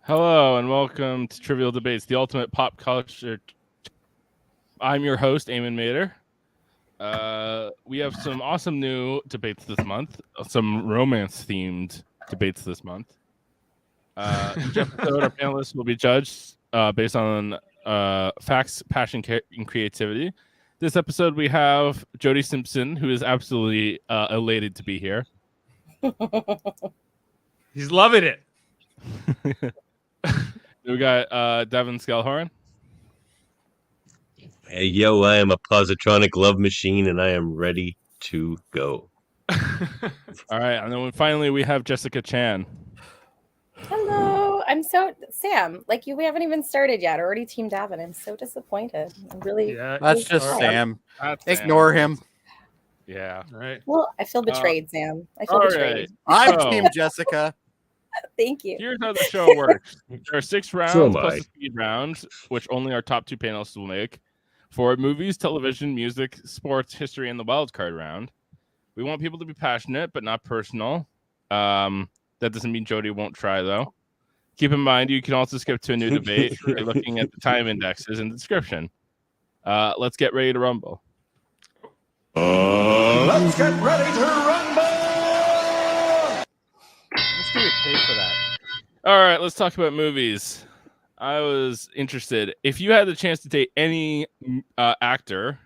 Hello and welcome to Trivial Debates, the ultimate pop culture. I'm your host, Eamon Mader. We have some awesome new debates this month, some romance-themed debates this month. Each episode, our panelists will be judged based on facts, passion, and creativity. This episode, we have Jody Simpson, who is absolutely elated to be here. He's loving it. We got Davan Skelhorn. Hey, yo, I am a positronic love machine, and I am ready to go. All right, and then finally we have Jessica Chan. Hello, Sam. We haven't even started yet. Already Team Davan. I'm so disappointed. I'm really. Yeah, that's just Sam. Ignore him. Yeah. All right. Well, I feel betrayed, Sam. I feel betrayed. Right. I'm Team Jessica. Thank you. Here's how the show works. There are 6 rounds plus a speed round, which only our top 2 panelists will make. For movies, television, music, sports, history, and the wildcard round. We want people to be passionate, but not personal. That doesn't mean Jody won't try, though. Keep in mind, you can also skip to a new debate by looking at the time indexes in the description. Let's get ready to rumble. Let's get ready to rumble! Let's get paid for that. All right, let's talk about movies. I was interested. If you had the chance to date any actor,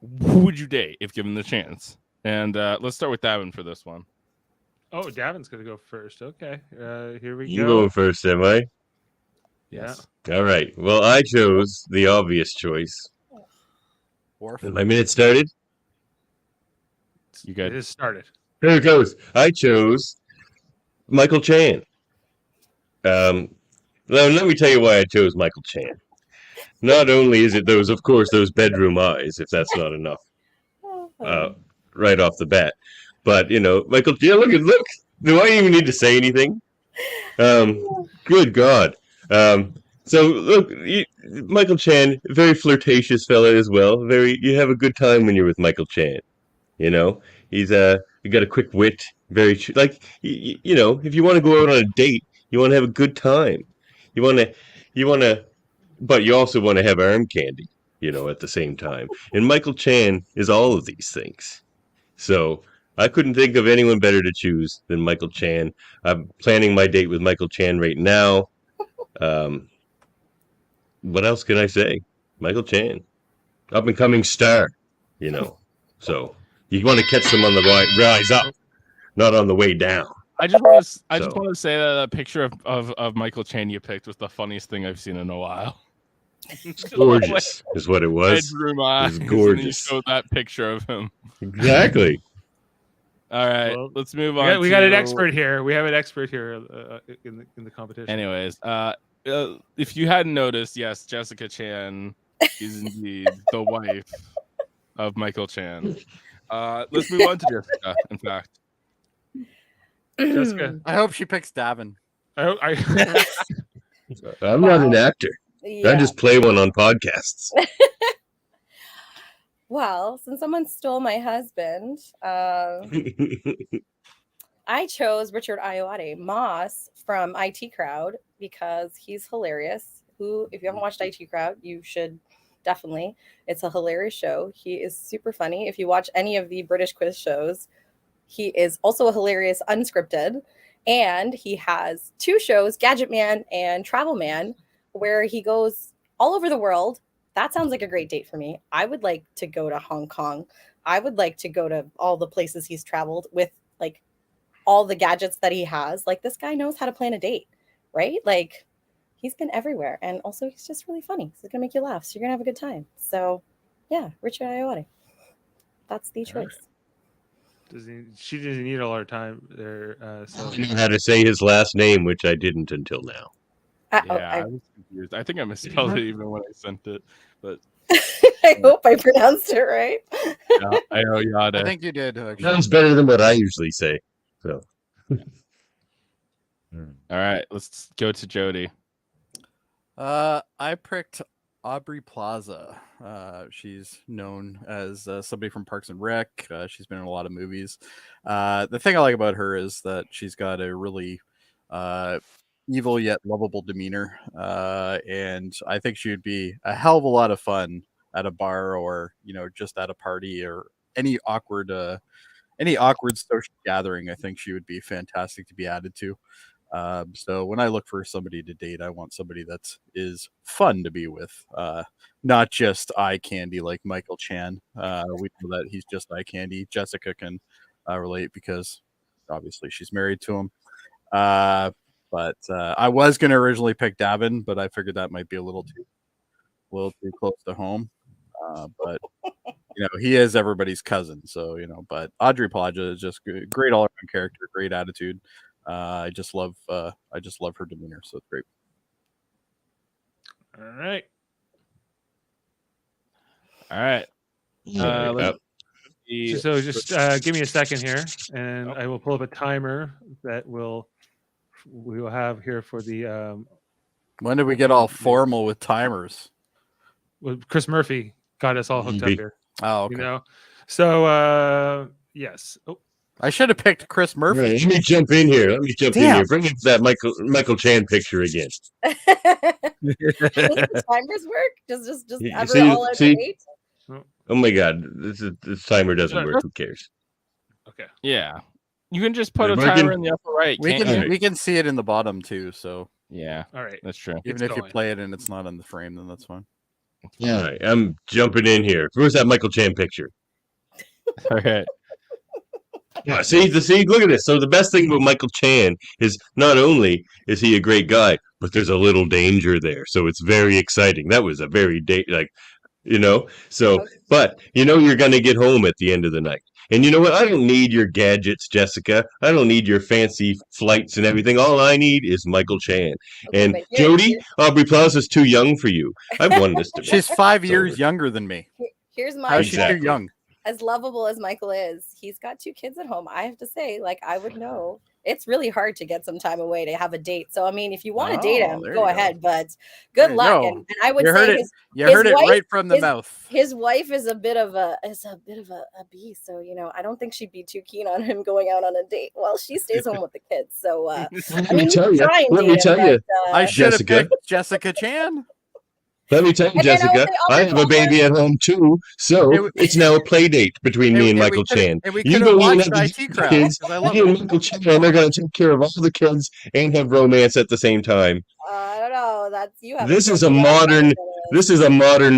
who would you date if given the chance? And let's start with Davin for this one. Oh, Davin's going to go first. Okay. Here we You go. going first, am I? Yes. All right. Well, I chose the obvious choice. My minute started? You It good? has started. Here it goes. I chose Michael Chan. Let me tell you why I chose Michael Chan. Not only is it those bedroom eyes, if that's not enough, right off the bat, but Michael. Yeah, look. Do I even need to say anything? Good God. So look, Michael Chan, very flirtatious fella as well. You have a good time when you're with Michael Chan. He's you got a quick wit. Very if you want to go out on a date, you want to have a good time. You want to, but you also want to have arm candy, at the same time. And Michael Chan is all of these things. So I couldn't think of anyone better to choose than Michael Chan. I'm planning my date with Michael Chan right now. What else can I say? Michael Chan, up and coming star, So you want to catch them on the rise up, not on the way down. I just want to say that picture of Michael Chan you picked was the funniest thing I've seen in a while. Gorgeous is what it was. Bedroom eyes. It was gorgeous. You showed that picture of him. Exactly. All right, Well, let's move on. We got an expert here. We have an expert here in the competition. Anyways, if you hadn't noticed, yes, Jessica Chan is indeed the wife of Michael Chan. Let's move on to Jessica, in fact. Jessica, I hope she picks Davin. I'm not an actor. Yeah. I just play one on podcasts. Well, since someone stole my husband, I chose Richard Ayoade Moss from IT Crowd because he's hilarious. If you haven't watched IT Crowd, you should definitely. It's a hilarious show. He is super funny. If you watch any of the British quiz shows, he is also a hilarious unscripted. And he has 2 shows, Gadget Man and Travel Man, where he goes all over the world. That sounds like a great date for me. I would like to go to Hong Kong. I would like to go to all the places he's traveled with, all the gadgets that he has. This guy knows how to plan a date, right? He's been everywhere. And also, he's just really funny. He's going to make you laugh. So you're going to have a good time. So, yeah, Richard Ayoade. That's the choice. She doesn't need all our time there. So. I knew how to say his last name, which I didn't until now. I was confused. I think I misspelled it even when I sent it. But I hope I pronounced it right. yeah, I know Yada. I think you did. Sounds better than what I usually say. So, All right, let's go to Jody. I picked Aubrey Plaza. She's known as somebody from Parks and Rec. She's been in a lot of movies. The thing I like about her is that she's got a really evil yet lovable demeanor, and I think she would be a hell of a lot of fun at a bar or just at a party or any awkward social gathering. I think she would be fantastic to be added to. So when I look for somebody to date, I want somebody that is fun to be with, not just eye candy like Michael Chan. We know that he's just eye candy. Jessica can relate because obviously she's married to him. But I was going to originally pick Davan, but I figured that might be a little too close to home. But he is everybody's cousin, so But Audrey Plaza is just great all-around character, great attitude. I just love her demeanor, so it's great. All right. Let's see. So just give me a second here, and I will pull up a timer that we will have here for the. When did we get all formal with timers? Well, Chris Murphy got us all hooked up here. Oh, okay. So yes. Oh. I should have picked Chris Murphy. Right, let me jump in here. Bring up that Michael Chan picture again. Does the timers work? Just ever all out of date? Oh my God, this timer doesn't work. Who cares? Okay. Yeah, you can just put a Working? timer in the upper right. We can't you? we can see it in the bottom too. So Yeah, All right. that's true. even if you play it and it's not on the frame, then that's fine. All right, I'm jumping in here. Where's that Michael Chan picture? All right. Yeah, see, look at this. So the best thing about Michael Chan is not only is he a great guy, but there's a little danger there. So it's very exciting. That was a very So, but you're gonna get home at the end of the night. And you know what? I don't need your gadgets, Jessica. I don't need your fancy flights and everything. All I need is Michael Chan. Okay, And but Jody, Aubrey Plaza's too young for you. I've won this debate. She's 5 years younger than me. Here's my How is she Exactly. too young? As lovable as Michael is, he's got 2 kids at home. I have to say, I would know. It's really hard to get some time away to have a date. So, I mean, if you want to date him, there go you go. ahead. But good luck. go. And I would You heard say it. his You heard it wife- right from the mouth. his wife is a bit of a beast. So, I don't think she'd be too keen on him going out on a date while she stays home with the kids. So, Let me tell you. I should have Jessica. picked Jessica Chan. Let me tell you, And then I would Jessica, say I Aubrey have a baby at home too, so it's now a play date between me and Michael Chan. And we You could go have in watched and have IT the Crowd. kids, 'Cause I love you and it. Michael Chan are going to take care of all the kids and have romance at the same time. I don't know. That's you have. This is a modern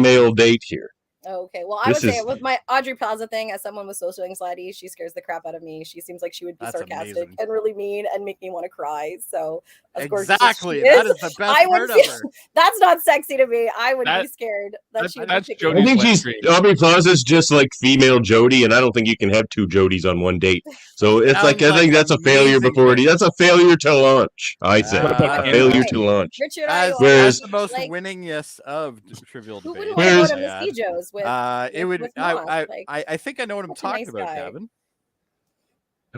male date here. Okay, well, I would This say is- with my Audrey Plaza thing, as someone with social anxiety, she scares the crap out of me. She seems like she would be That's sarcastic amazing. and really mean and make me want to cry. So as gorgeous as Exactly. she That is the best I would part of say- her. that's not sexy to me. I would That- be scared that she would that's be picking Jody's I think wet she's dream. Aubrey Plaza's just like female Jody, and I don't think you can have 2 Jodys on one date. So it's Sounds I think that's a failure amazing before thing. that's a failure to launch. I say Ah, a failure right. to launch. Richard, As, Whereas- as the most like, winningest of trivial who debate. wouldn't want to Whereas- go to Misty Joe's with? It would. with Moss? Like, I think I know what I'm such a talking nice about, guy. Gavin.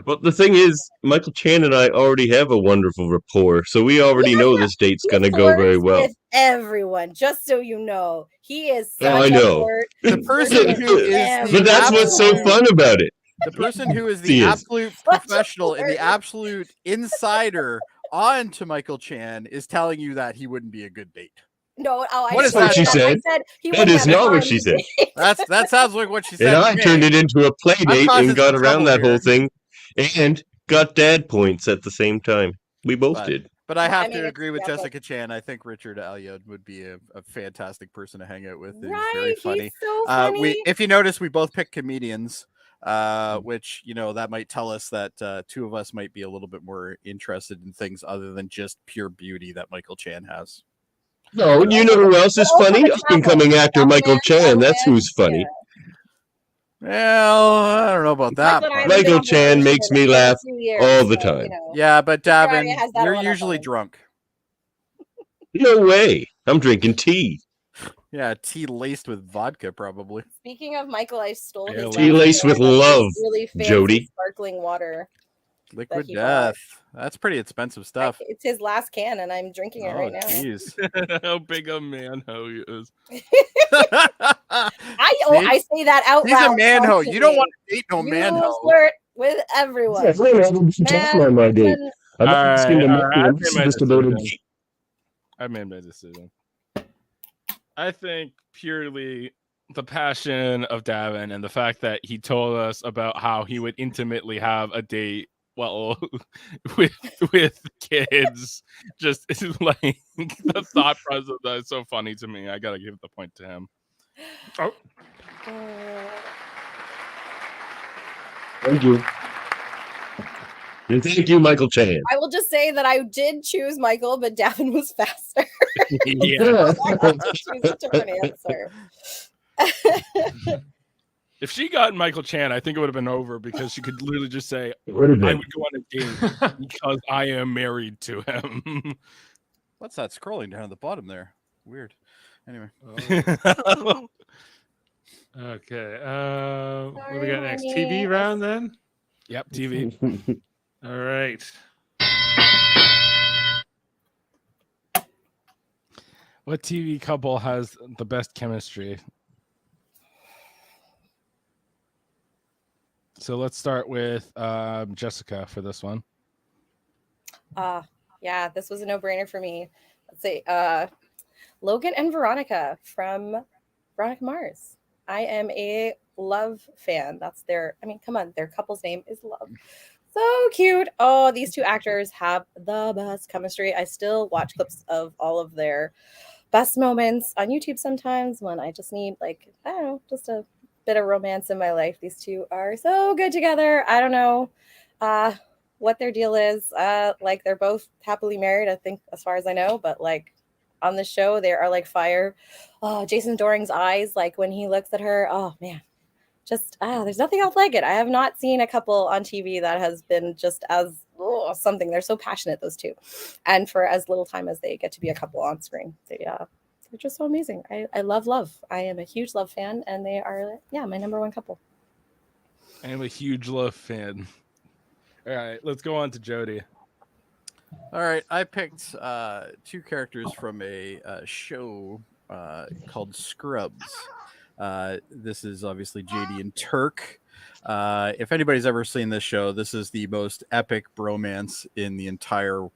But the thing is, Michael Chan and I already have a wonderful rapport, so we already know this date's he going to go very flirts well. with everyone, just so you know, he is Yeah, such I a know. flirt. The person who is But the But that's what's so absolute- fun about it. The person who is He the is. absolute professional and the absolute insider on to Michael Chan is telling you that he wouldn't be a good date. No, I What didn't is that? say She said. I said he That wouldn't is have not what fun. she said. That sounds like what she said. And I to me. turned it into a play I'm date causing and got some around trouble that whole here. thing and got dad points at the same time. We both But- did. But I Well, I have mean, to it's- agree with yeah, but- Jessica Chan. I think Richard Alyod would be a fantastic person to hang out with. He's Right, very funny. he's so funny. If you notice, we both picked comedians, which that might tell us that 2 of us might be a little bit more interested in things other than just pure beauty that Michael Chan has. No, you know who else is Also funny? the Up and coming actor Michael Chan. That's who's funny. Well, I don't know about that. That's what part. I've Michael been Chan doing makes for me the laugh past few years, all the so, time. Yeah, but Australia Davin, has that you're one up usually on. drunk. No way. I'm drinking tea. Yeah, tea laced with vodka, probably. Speaking of Michael, I stole his Tea last laced can with of this love, really fancy Jody. sparkling water. Liquid he bought. death. That's pretty expensive stuff. It's his last can, and I'm drinking it Oh, right now. jeez. How big a man ho he is. I say that out He's loud. a manho. You don't want to date no You manho. flirt with everyone. on my date. Man, I I'm not asking to marry him, I've made my just about him. decision. I made my decision. I think purely the passion of Davan and the fact that he told us about how he would intimately have a date, well, with kids, just is like the thought process that is so funny to me. I gotta give the point to him. Oh, Thank you. And thank you, Michael Chan. I will just say that I did choose Michael, but Davan was faster. Yeah. I had to choose a different answer. If she got Michael Chan, I think it would have been over because she could literally just say, It would have I been. would go on a date because I am married to him. What's that scrolling down at the bottom there? Weird. Anyway. okay. What do we Sorry, got next? honey. TV round then? Yep, TV. All right. What TV couple has the best chemistry? So let's start with Jessica for this one. Yeah, this was a no-brainer for me. Let's see. Logan and Veronica from Veronica Mars. I am a Love fan. That's their, I mean, come on, their couple's name is Love. So cute. Oh, these two actors have the best chemistry. I still watch clips of all of their best moments on YouTube sometimes when I just need, like, I don't know, just a bit of romance in my life. These two are so good together. I don't know what their deal is. Like, they're both happily married, I think, as far as I know, but like on the show they are like fire. Oh, Jason Dohring's eyes, like when he looks at her, oh man, just there's nothing else like it. I have not seen a couple on TV that has been just as something. They're so passionate, those two, and for as little time as they get to be a couple on screen, they're just so amazing. I love Love. I am a huge Love fan, and they are my number one couple. I am a huge Love fan. All right, let's go on to Jody. All right, I picked two characters from a show called Scrubs. This is obviously JD and Turk. If anybody's ever seen this show, this is the most epic bromance in the entire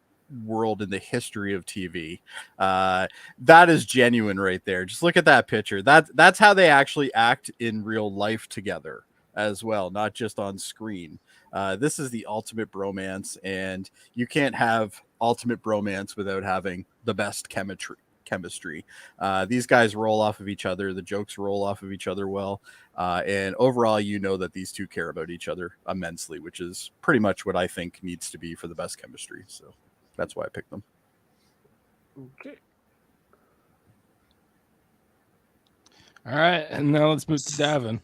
world in the history of TV. That is genuine right there. Just look at that picture. That's how they actually act in real life together as well, not just on screen. This is the ultimate bromance, and you can't have ultimate bromance without having the best chemistry. These guys roll off of each other. The jokes roll off of each other well. And overall, you know that these two care about each other immensely, which is pretty much what I think needs to be for the best chemistry. So that's why I picked them. Okay. All right, and now let's move to Davan.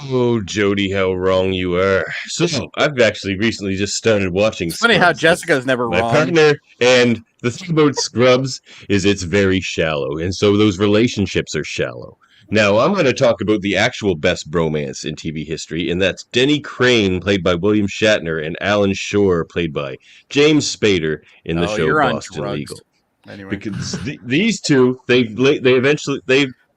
Oh, Jody, how wrong you are. So I've actually recently just started watching It's funny how Scrubs. Jessica's never My wrong. partner, and the thing about Scrubs is it's very shallow, and so those relationships are shallow. Now, I'm going to talk about the actual best bromance in TV history, and that's Denny Crane, played by William Shatner, and Alan Shore, played by James Spader in the show you're on Boston drugs. Legal. Anyway, Because these two, they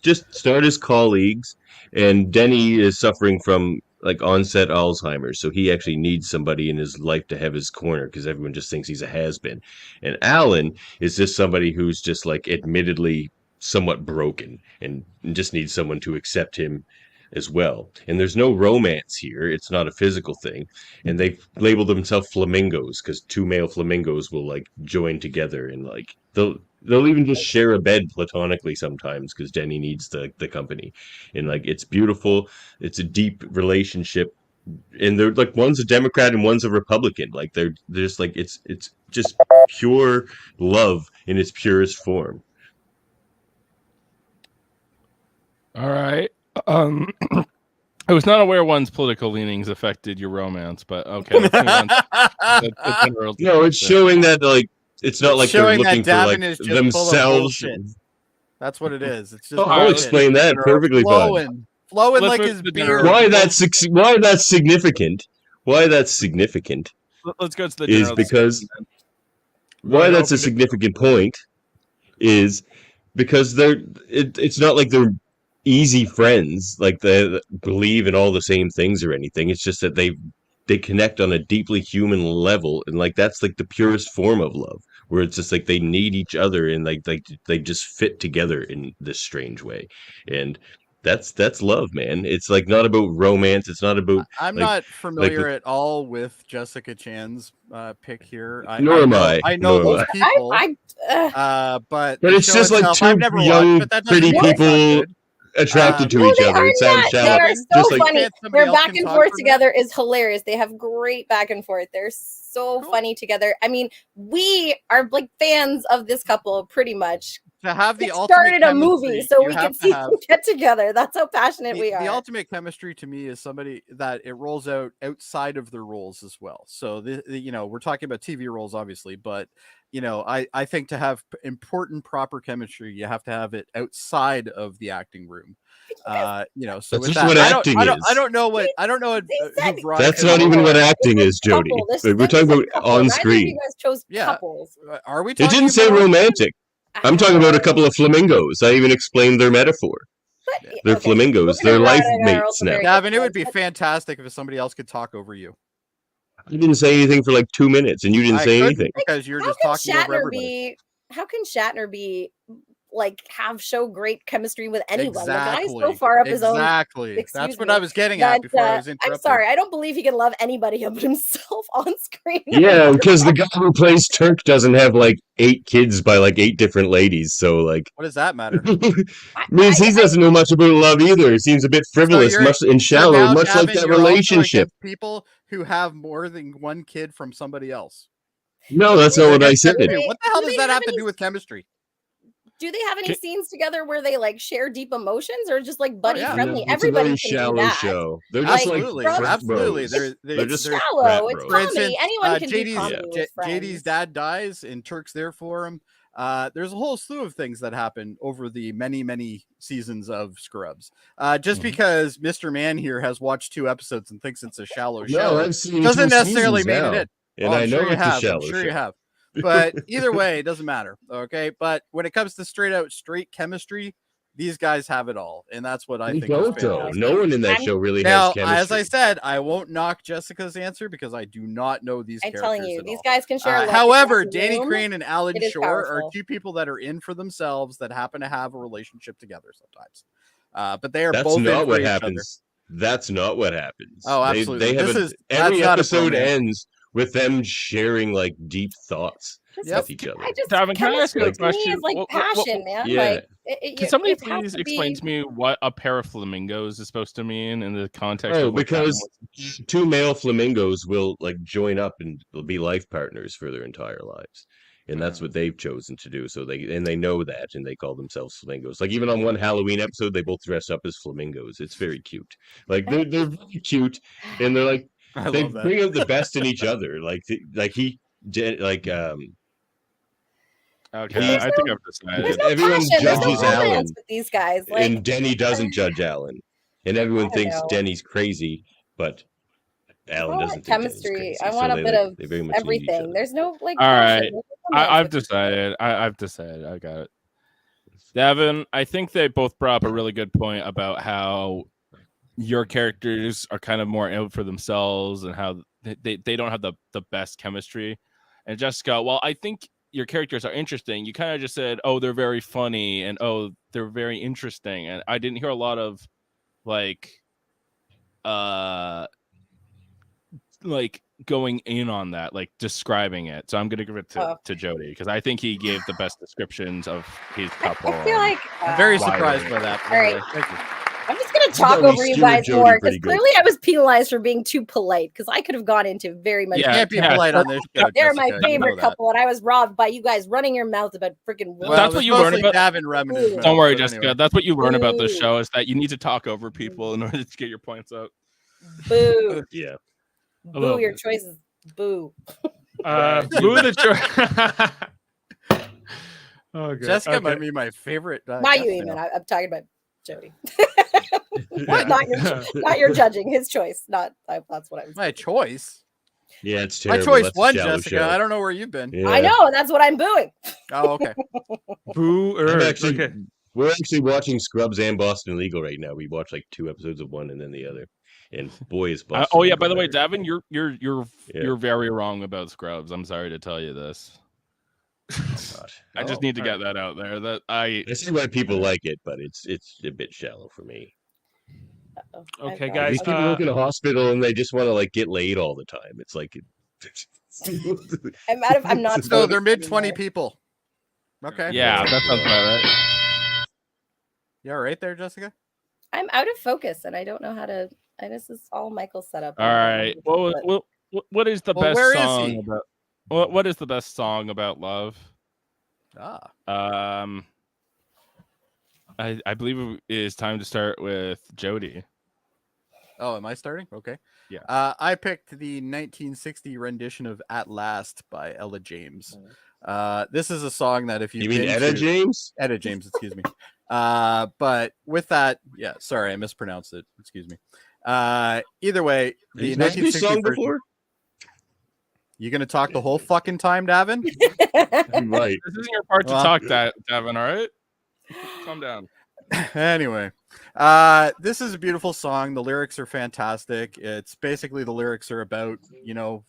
just start as colleagues, and Denny is suffering from like onset Alzheimer's, so he actually needs somebody in his life to have his corner because everyone just thinks he's a has-been. And Alan is just somebody who's just like admittedly somewhat broken and just needs someone to accept him as well. And there's no romance here. It's not a physical thing. And they've labeled themselves flamingos because two male flamingos will like join together and like they'll even just share a bed platonically sometimes because Denny needs the company. And like it's beautiful. It's a deep relationship. And they're like one's a Democrat and one's a Republican. Like they're just like it's just pure love in its purest form. All right. I was not aware one's political leanings affected your romance, but okay. Let's move on to the general No, it's discussion. showing that like it's not like they're showing looking that for Davan like is just full of themselves. bullshit. That's what it is. It's just Oh, I'll bullshit. explain that perfectly fine. Flowing Let's like move his to the beer. general- Why that's significant? Why that's significant Let's go to the is general because discussion. why that's a Open it. significant point is because it's not like they're easy friends, like they believe in all the same things or anything. It's just that they they connect on a deeply human level, and like that's like the purest form of love, where it's just like they need each other and like they just fit together in this strange way, and that's love, man. It's like not about romance. It's not about I'm like not familiar at all with Jessica Chan's pick here. Nor am I I. know Nor am those people, But but the it's show just like itself, two I've never young, watched, but that doesn't pretty mean it's not people good. attracted to No, each they other. are It sounds not. shallow. They are Gavin, so Just like funny. Can't somebody Their else back can and talk forth for a together is hilarious. They have great back and forth. They're so Cool. funny together. I mean, we are like fans of this couple pretty much. To have the It ultimate started a movie chemistry, so you we have can to see have them get together. That's how passionate we the are. ultimate chemistry to me is somebody that it rolls out outside of their roles as well. So you know, we're talking about TV roles obviously, but you know, I think to have important proper chemistry, you have to have it outside of the acting room. You know, so That's with just that, what acting I is. don't know what They who said That's Veronica not even what was. acting is, It's a Jody. couple. This- Like, we're that talking was a about couple. on Neither of screen. you guys chose Yeah. couples. Are we It talking didn't say about romantic. I'm talking about a couple of flamingos. I even explained their metaphor. But, They're okay, flamingos. we're They're gonna life run our mates also now. very Gavin, it good would be friends, fantastic if somebody else could talk over you. I didn't say anything for like 2 minutes, and you didn't I say couldn't anything. because you're How just can talking over Shatner everybody. be? How can Shatner be like show great chemistry with anyone? The guy's so Exactly. far up his own. Exactly. That's Excuse what me, I was getting that at before I was I'm interrupted. sorry. I don't believe he can love anybody but himself on screen. Yeah, because the guy who plays Turk doesn't have like 8 kids by like 8 different ladies. So like, What does that matter? means he doesn't know much about love either. He seems a bit frivolous, you're- much and So shallow, now, much like Gavin, that you're also relationship. against people who have more than one kid from somebody else. No, that's You're not what I against said. chemistry. What the hell Do does they that have have to any- do with chemistry? Do they have any Okay. scenes together where they like share deep emotions or just like buddy yeah. friendly? It's a Everybody very can do shallow that. show. They're just like Absolutely, Like, frat absolutely. bros. They're It's just shallow. frat It's bros. For comedy. instance, Anyone can do JD's, comedy with friends. JD's dad dies and Turk's there for him. There's a whole slew of things that happen over the many seasons of Scrubs. Just because Mr. Man here has watched 2 episodes and thinks it's a shallow No, show I've seen doesn't 2 necessarily seasons mean now, it. and I'm I know sure you it's a have. shallow I'm sure show. you have. But either way, it doesn't matter. Okay. But when it comes to straight chemistry, these guys have it all. And that's what I They think is don't though. fantastic. No one in that I'm- show really Now, has chemistry. as I said, I won't knock Jessica's answer because I do not know these I'm characters telling you, at these all. guys can share. a love However, across the Danny room. Crane and Alan It is Shore are powerful. 2 people that are in for themselves that happen to have a relationship together sometimes. But they are That's both in not for what each happens. That's not what happens. Oh, They absolutely. have That's every not a episode bromance. ends with them sharing like deep thoughts Yep. with each other. I just Davin, can I ask you a chemistry to me question? is like What- passion, man. Yeah. Like, Can somebody it has please to explain be- to me what a pair of flamingos is supposed to mean in the context Oh, of what Davin because was- 2 male flamingos will like join up and will be life partners for their entire lives. And that's what they've chosen to do. So they know that, and they call themselves flamingos. Like even on one Halloween episode, they both dress up as flamingos. It's very cute. Like they're very cute, and they're like I they love that. bring out the best in each other. Okay, There's I think no- I've There's decided. no Everyone passion. There's no judges romance Alan. with these guys. Like, and Denny doesn't judge Alan, and everyone I don't thinks know. Denny's crazy, but Alan I doesn't want think Denny's chemistry. crazy. I want so a bit of they very much need each everything. other. There's no like. All passion. right. There's no romance I've with these decided. I've decided. I got it. Davin, I think they both brought up a really good point about how your characters are kind of more out for themselves and how they don't have the best chemistry. And Jessica, well, I think your characters are interesting. You kind of just said, oh, they're very funny and oh, they're very interesting. And I didn't hear a lot of like going in on that, like describing it. So I'm gonna give it to Jody because I think he gave the best descriptions of his couple. I feel like I'm very Why surprised would by it? that. All right. Thank you. I'm just gonna I talk thought we over you skewered guys Jody more because pretty good. clearly I was penalized for being too polite because I could have gone into very much. You Yeah, can't be yeah. polite on this show. They're my Jessica, you know favorite that. couple, and I was robbed by you guys running your mouth about freaking. Well, That's it what was you learn mostly about- Davin rubbing his mouth, Don't worry, but Jessica. anyway. That's what you learn about this Ooh. show is that you need to talk over people in order to get your points out. Boo, Yeah. A little boo your bit. choices. Boo. Boo the choice. Oh, good. Jessica Okay. might be my favorite. Not guest you, now. Eamon. I'm talking about Jody. What? Not your judging. His choice. That's what I was. My choice. Yeah, it's My terrible. choice That's a won, shallow Jessica. show. I don't know where you've been. Yeah. I know. That's what I'm booing. Oh, okay. Boo. I'm actually, Okay. We're actually watching Scrubs and Boston Legal right now. We watch like 2 episodes of one and then the other. And boy, is Oh Boston yeah, Legal by the way, better. Davin, you're Yeah. very wrong about Scrubs. I'm sorry to tell you this. God. I just Oh, need to all get that out there. That I I see why people like it, but it's a bit shallow for me. Oh, Okay, I've got- guys, These people work in a hospital and they just want to like get laid all the time. It's like I'm out of. I'm not. So they're focused mid-20 anymore. people. Okay. yeah, that sounds about right. You all right there, Jessica? I'm out of focus, and I don't know how to. This is all Michael's setup. All right. What is the Well, best where is song he? about? What is the best song about love? Ah. I believe it is time to start with Jody. Oh, am I starting? Okay. Yeah. I picked the 1960 rendition of "At Last" by Ella James. This is a song that if you've You mean been Etta to... James? Etta James, excuse me. But with that, yeah, sorry, I mispronounced it. Excuse me. Either way, the Have you heard this 1960 song version. before? You gonna talk the whole fucking time, Davin? Right. This isn't your part to Well- talk, Davin. All right, calm down. Anyway, this is a beautiful song. The lyrics are fantastic. It's basically the lyrics are about,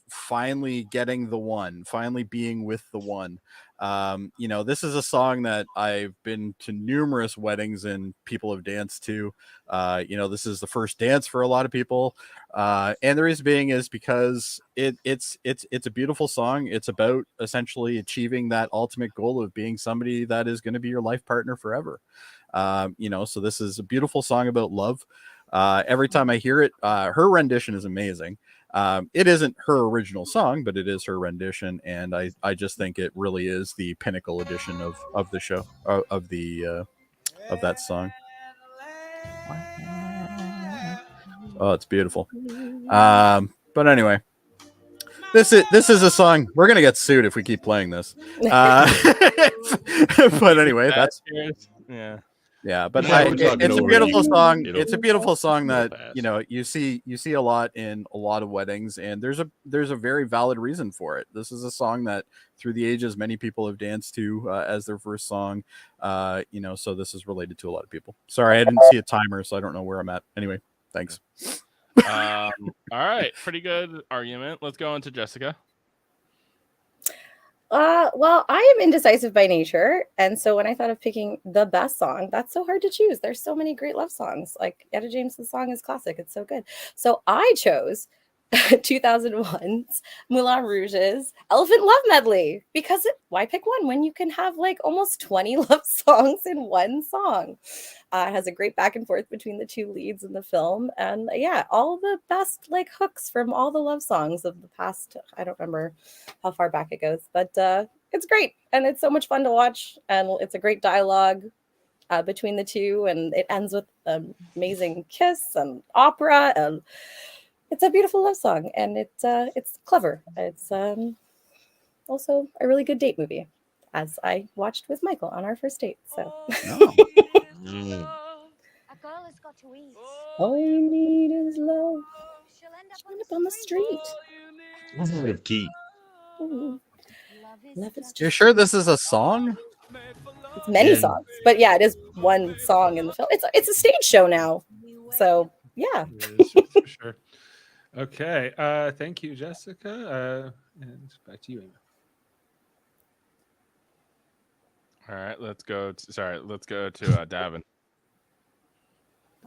finally getting the one, finally being with the one. This is a song that I've been to numerous weddings and people have danced to. This is the first dance for a lot of people. And the reason being is because it's a beautiful song. It's about essentially achieving that ultimate goal of being somebody that is going to be your life partner forever. So this is a beautiful song about love. Every time I hear it, her rendition is amazing. It isn't her original song, but it is her rendition, and I just think it really is the pinnacle edition of the show, of that song. Oh, it's beautiful. But anyway, this is a song we're gonna get sued if we keep playing this. But anyway, that's yeah. Yeah, but Yeah, we're talking it's a over beautiful you. song. It'll- It's a beautiful song it'll that pass. you see a lot in a lot of weddings, and there's a very valid reason for it. This is a song that through the ages many people have danced to as their first song. So this is related to a lot of people. Sorry, I didn't see a timer, so I don't know where I'm at. Anyway, thanks. All right, pretty good argument. Let's go on to Jessica. Well, I am indecisive by nature, and so when I thought of picking the best song, that's so hard to choose. There's so many great love songs. Like Etta James' song is classic. It's so good. So I chose 2001's Moulin Rouge's Elephant Love Medley because why pick one when you can have like almost 20 love songs in one song? It has a great back and forth between the two leads in the film, and yeah, all the best like hooks from all the love songs of the past. I don't remember how far back it goes, but it's great and it's so much fun to watch, and it's a great dialogue between the two, and it ends with an amazing kiss and opera, and it's a beautiful love song, and it's clever. It's also a really good date movie, as I watched with Michael on our first date. So Mm. A girl has got to eat. all you need is love. She'll end up End up on the street. Out of key. Ooh, Love is love is just You're sure this is a song? it's many Yeah. songs, but yeah, it is one song in the film. It's a stage show now, so yeah. Yes, for sure. Okay. Thank you, Jessica. And back to you, Eamon. All right, let's go to Davin.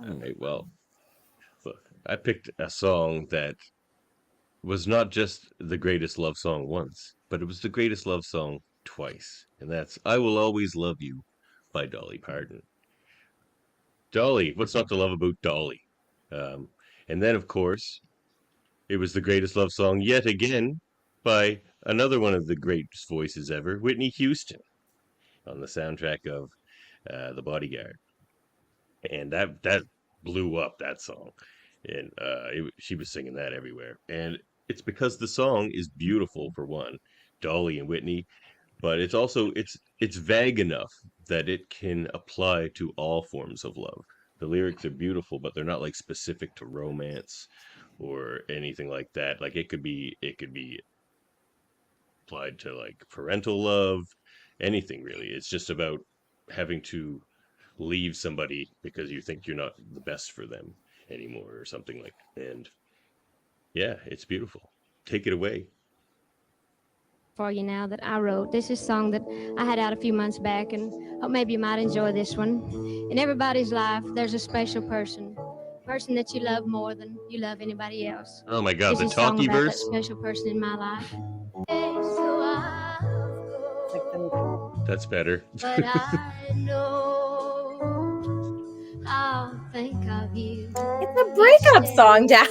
All right, well, look, I picked a song that was not just the greatest love song once, but it was the greatest love song twice, and that's "I Will Always Love You" by Dolly Parton. Dolly, what's not to love about Dolly? And then, of course, it was the greatest love song yet again by another one of the greatest voices ever, Whitney Houston, on the soundtrack of The Bodyguard. And that blew up, that song. And she was singing that everywhere. And it's because the song is beautiful, for one, Dolly and Whitney, but it's also it's vague enough that it can apply to all forms of love. The lyrics are beautiful, but they're not like specific to romance or anything like that. Like it could be applied to like parental love, anything really. It's just about having to leave somebody because you think you're not the best for them. anymore or something like that. And yeah, it's beautiful. Take it away. For you now that I wrote. This is a song that I had out a few months back, and hope maybe you might enjoy this one. In everybody's life, there's a special person that you love more than you love anybody else. Oh my God, This the is a song talkie about that verse. special person in my life. That's better. But I know I'll think of you. It's a breakup song, Davan.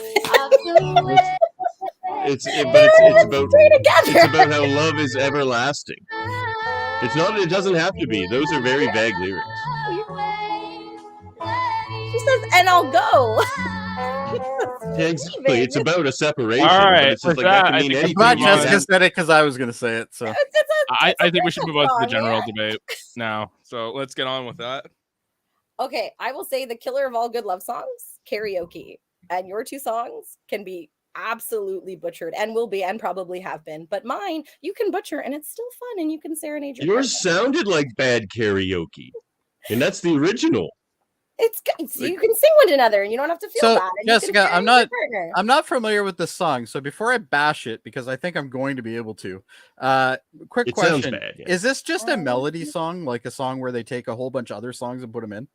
It's about Stay together. it's about how love is everlasting. It's not. It doesn't have to be. Those are very vague lyrics. She says, "And I'll go." Yeah, exactly. It's about a separation. All right, But it's just with like that that, can I mean think anything. I'm glad you want. Jessica said it because I was going to say it. So I think we should move on to the song, general yeah. debate now. So let's get on with that. Okay, I will say the killer of all good love songs, karaoke. And your two songs can be absolutely butchered and will be and probably have been. But mine, you can butcher and it's still fun and you can serenade your Yours partner. sounded like bad karaoke, and that's the original. It's good. So you can sing one to another and you don't have to feel So, bad. And you can Jessica, I'm serenade not- your partner. I'm not familiar with this song. So before I bash it, because I think I'm going to be able to, quick It sounds question. bad. Yeah. Is this just a melody song, like a song where they take a whole bunch of other songs and put them in?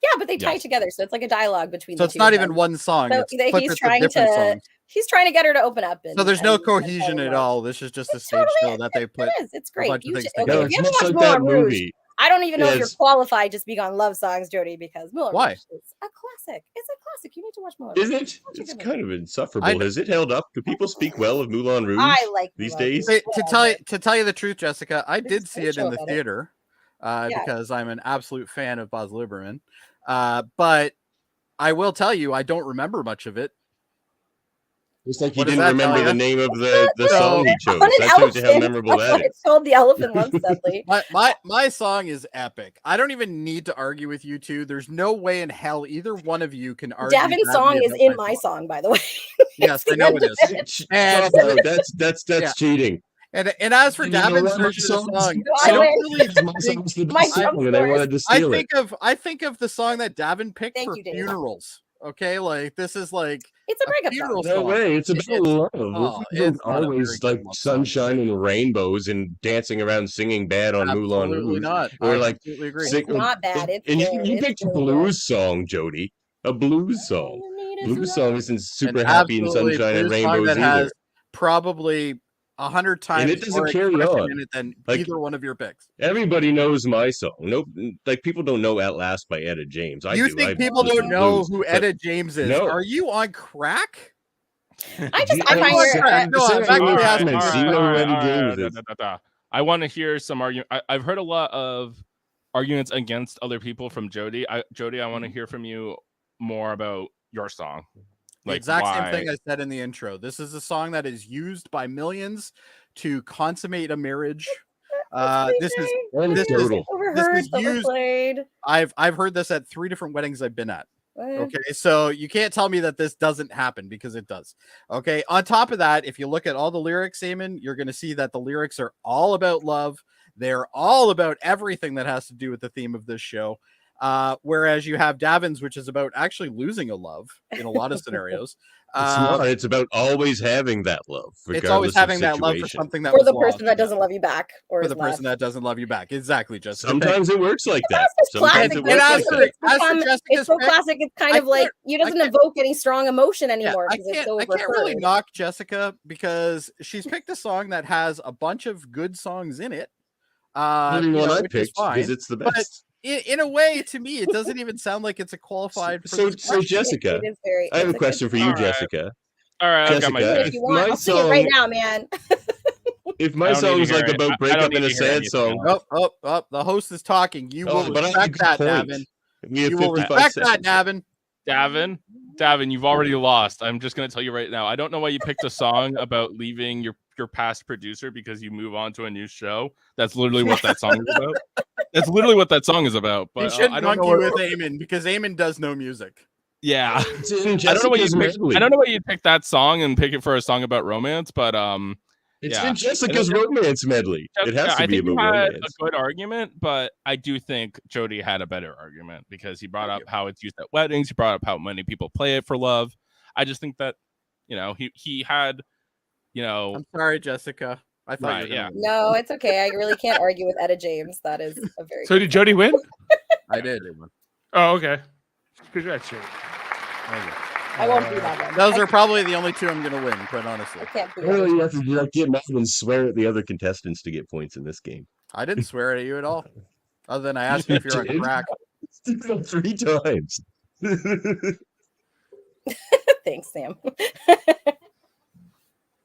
Yeah, but they tie Yes. together, so it's like a dialogue between So the it's two not of even them. one song. So It's he's clippets of trying different to songs. he's trying to get her to open up. And, So there's no and fall cohesion in at love. all. This is just a It stage totally show is. that they put. It is. It's great. bunch of You things should, okay, together. No, if it's you haven't just watched like that Moulin Rouge, movie. I don't even know if you're Yes. qualified to speak on love songs, Jody, because Moulin Why? Rouge is a classic. It's a classic. You need to watch Moulin Is Rouge. it? Watch It's good kind of insufferable. I- Has it held up? Do people speak well of Moulin Rouge I like these Moulin days? Rouge. To tell you the truth, Jessica, I There's did a see great it show in the about it. theater Yeah. because I'm an absolute fan of Baz Luhrmann. But I will tell you, I don't remember much of it. It's like you What does didn't that tell remember you? the name of the So- song he chose. On an That shows you how elephant. memorable That's that why is. it's called The Elephant Once, Dudley. My song is epic. I don't even need to argue with you two. There's no way in hell either one of you can argue. Davin's badly song is about in my song, by the way. Yes, I the know end it of is. it. And No, that's Yeah. cheating. and as for You know Davin's what? My version of the song's- song, No, I don't I really My think. song's the My best jump song, and I scores. wanted to steal it. I think of the song that Davin picked Thank for you, Dave. funerals. Okay, like this is like It's a a breakup funeral song. No song. way, it's about love. oh, It isn't it's not a very always good like love song. sunshine and rainbows and dancing around singing bad on Moulin Absolutely Rouge. not. Or I like completely agree. sing- It's not bad. It's and good. you It's picked a so good. blues song, Jody. A blues song. All you need is Blues love. song isn't An super happy and absolutely sunshine and blues song rainbows that either. has probably 100 times it doesn't more carry expression on. in it than Like- either one of your picks. Everybody knows my song. No, like people don't know "At Last" by Etta James. I You do. think I people listen don't to know blues, who but Etta James is? No. Are you on crack? I You- find know your what? No, I'm actually All right, asking all you. See right, what all right, Eddie all James right, is. da, da, da, da. I want to hear some argument. I've heard a lot of arguments against other people from Jody. Jody, I want to hear from you more about your song. The Like exact why? same thing I said in the intro. This is a song that is used by millions to consummate a marriage. This is Anecdotal. overheard, is used- overplayed. I've heard this at 3 different weddings I've been at. Eh. Okay, so you can't tell me that this doesn't happen because it does. Okay, on top of that, if you look at all the lyrics, Eamon, you're going to see that the lyrics are all about love. They're all about everything that has to do with the theme of this show. Whereas you have Davin's, which is about actually losing a love in a lot of scenarios. It's not. It's about always having that love. It's always regardless of having that love for situation. something that For was the lost. person that doesn't love you back, or For is the person left. that doesn't love you back. Exactly, Jessica. Sometimes it works like that. That's Sometimes classic. it but works as like for- that. as for It's Jessica's so pick, classic. It's kind I of like can't- you doesn't can't- evoke any strong emotion Yeah, anymore I because it's so can't really overheard. knock Jessica because she's picked a song that has a bunch of good songs in it. Only one I which is picked because fine. it's the But best. In a way, to me, it doesn't even sound like it's a qualified. for So, this so question. Jessica, It is very, I have it's a question for you, All right. Jessica. All right, I've got my Jessica, pick. If you want, my I'll sing it right song- now, man. If I my don't need to song's hear like it. about I don't breakup need and a to hear sad anything song, else. The host is talking. You will but I respect make that, a point. Davin. We have You will 55 respect that, seconds. Davin. Davin, you've already lost. I'm just going to tell you right now. I don't know why you picked a song about leaving your past producer because you move on to a new show. That's literally what that song is about. That's literally what that song is about. You But shouldn't I don't know. monkey What, with Eamon because Eamon does no music. yeah, It's in I don't know why you Jessica's picked. medley. I don't know why you picked that song and pick it for a song about romance. But It's Yeah. in Jessica's romance medley. It has to I be think you about had romance. a good argument, but I do think Jody had a better argument because he brought up how it's used at weddings. He brought up how many people play it for love. I just think that, he had, I'm sorry, Jessica. I thought Right, you were gonna win. No, it's okay. I really can't argue with Etta James. That is a very So did Jody win? I did. Oh, okay. Congrats, Jody. I won't do that one. Those are probably the only two I'm going to win, quite honestly. I can't do Really, you that. have to get mad and swear at the other contestants to get points in this game. I didn't swear at you at all. Other than I asked you if you're on did? crack. 3 times. Thanks, Sam.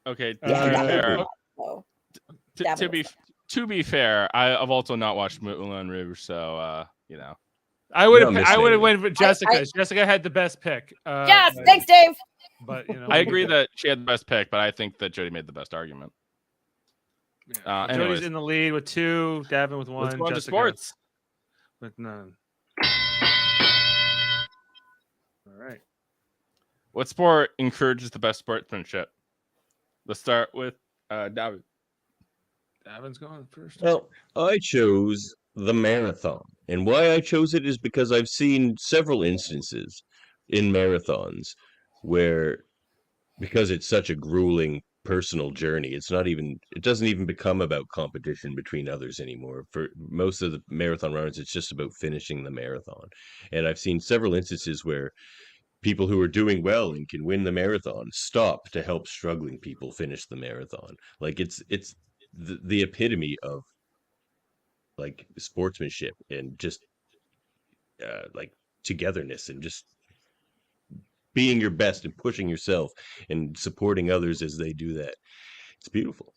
okay. Oh, To be fair, I've also not watched Moulin Rouge, so I would No, have. I would have misnamed. went with Jessica. Jessica had the best pick. yes, but- thanks, Dave. But I agree that she had the best pick, but I think that Jody made the best argument. Jody's Anyways, in the lead with 2, Davin with 1, let's go on to Jessica sports. with none. All right. What sport encourages the best sportsmanship? Let's start with David. Davin's going first. Well, I chose the marathon. And why I chose it is because I've seen several instances in marathons where, because it's such a grueling personal journey, it doesn't even become about competition between others anymore. For most of the marathon runners, it's just about finishing the marathon. And I've seen several instances where people who are doing well and can win the marathon stop to help struggling people finish the marathon. Like it's the epitome of like sportsmanship and just like togetherness and just being your best and pushing yourself and supporting others as they do that. It's beautiful.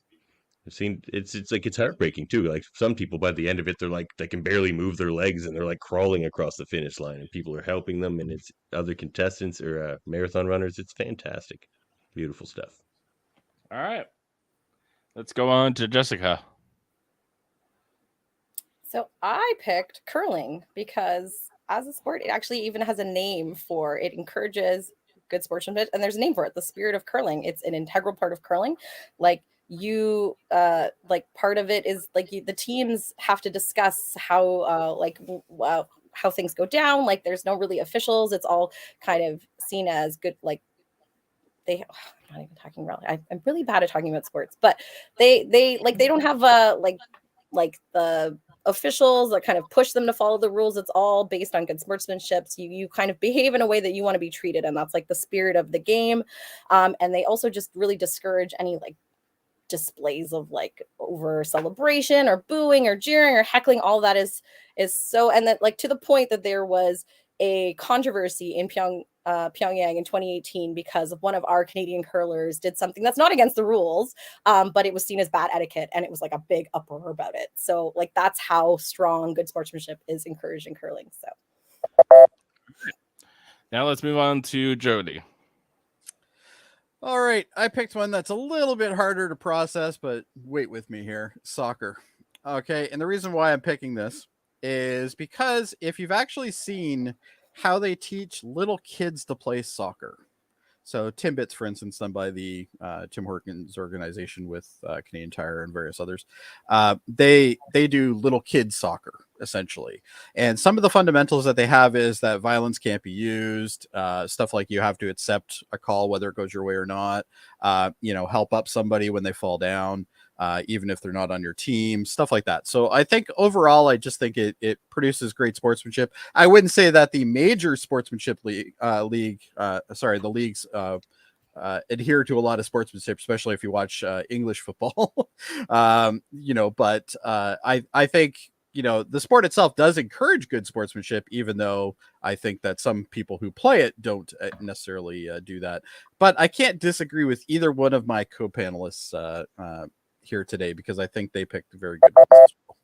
I've seen it's like it's heartbreaking too. Like some people by the end of it, they're like they can barely move their legs and they're like crawling across the finish line, and people are helping them, and it's other contestants or marathon runners. It's fantastic, beautiful stuff. All right, let's go on to Jessica. So I picked curling because as a sport, it actually even has a name for it. Encourages good sportsmanship, and there's a name for it, the spirit of curling. It's an integral part of curling. Like you like part of it is like the teams have to discuss how how things go down. Like there's no really officials. It's all kind of seen as good. Like I'm not even talking about. I'm really bad at talking about sports, but they don't have like the officials that kind of push them to follow the rules. It's all based on good sportsmanship. So you kind of behave in a way that you want to be treated, and that's like the spirit of the game. And they also just really discourage any like displays of like over celebration or booing or jeering or heckling. All that is so, and that like to the point that there was a controversy in Pyongyang in 2018 because of one of our Canadian curlers did something that's not against the rules, but it was seen as bad etiquette, and it was like a big uproar about it. So like that's how strong good sportsmanship is encouraged in curling. So Now let's move on to Jody. All right, I picked one that's a little bit harder to process, but wait with me here. Soccer. Okay, and the reason why I'm picking this is because if you've actually seen how they teach little kids to play soccer. So Timbits, for instance, done by the Tim Hortons organization with Canadian Tire and various others, they do little kids soccer essentially. And some of the fundamentals that they have is that violence can't be used, stuff like you have to accept a call whether it goes your way or not, help up somebody when they fall down, even if they're not on your team, stuff like that. So I think overall, I just think it produces great sportsmanship. I wouldn't say that the major sportsmanship leagues adhere to a lot of sportsmanship, especially if you watch English football. But I think, the sport itself does encourage good sportsmanship, even though I think that some people who play it don't necessarily do that. But I can't disagree with either one of my co-panelists here today, because I think they picked very good ones as well.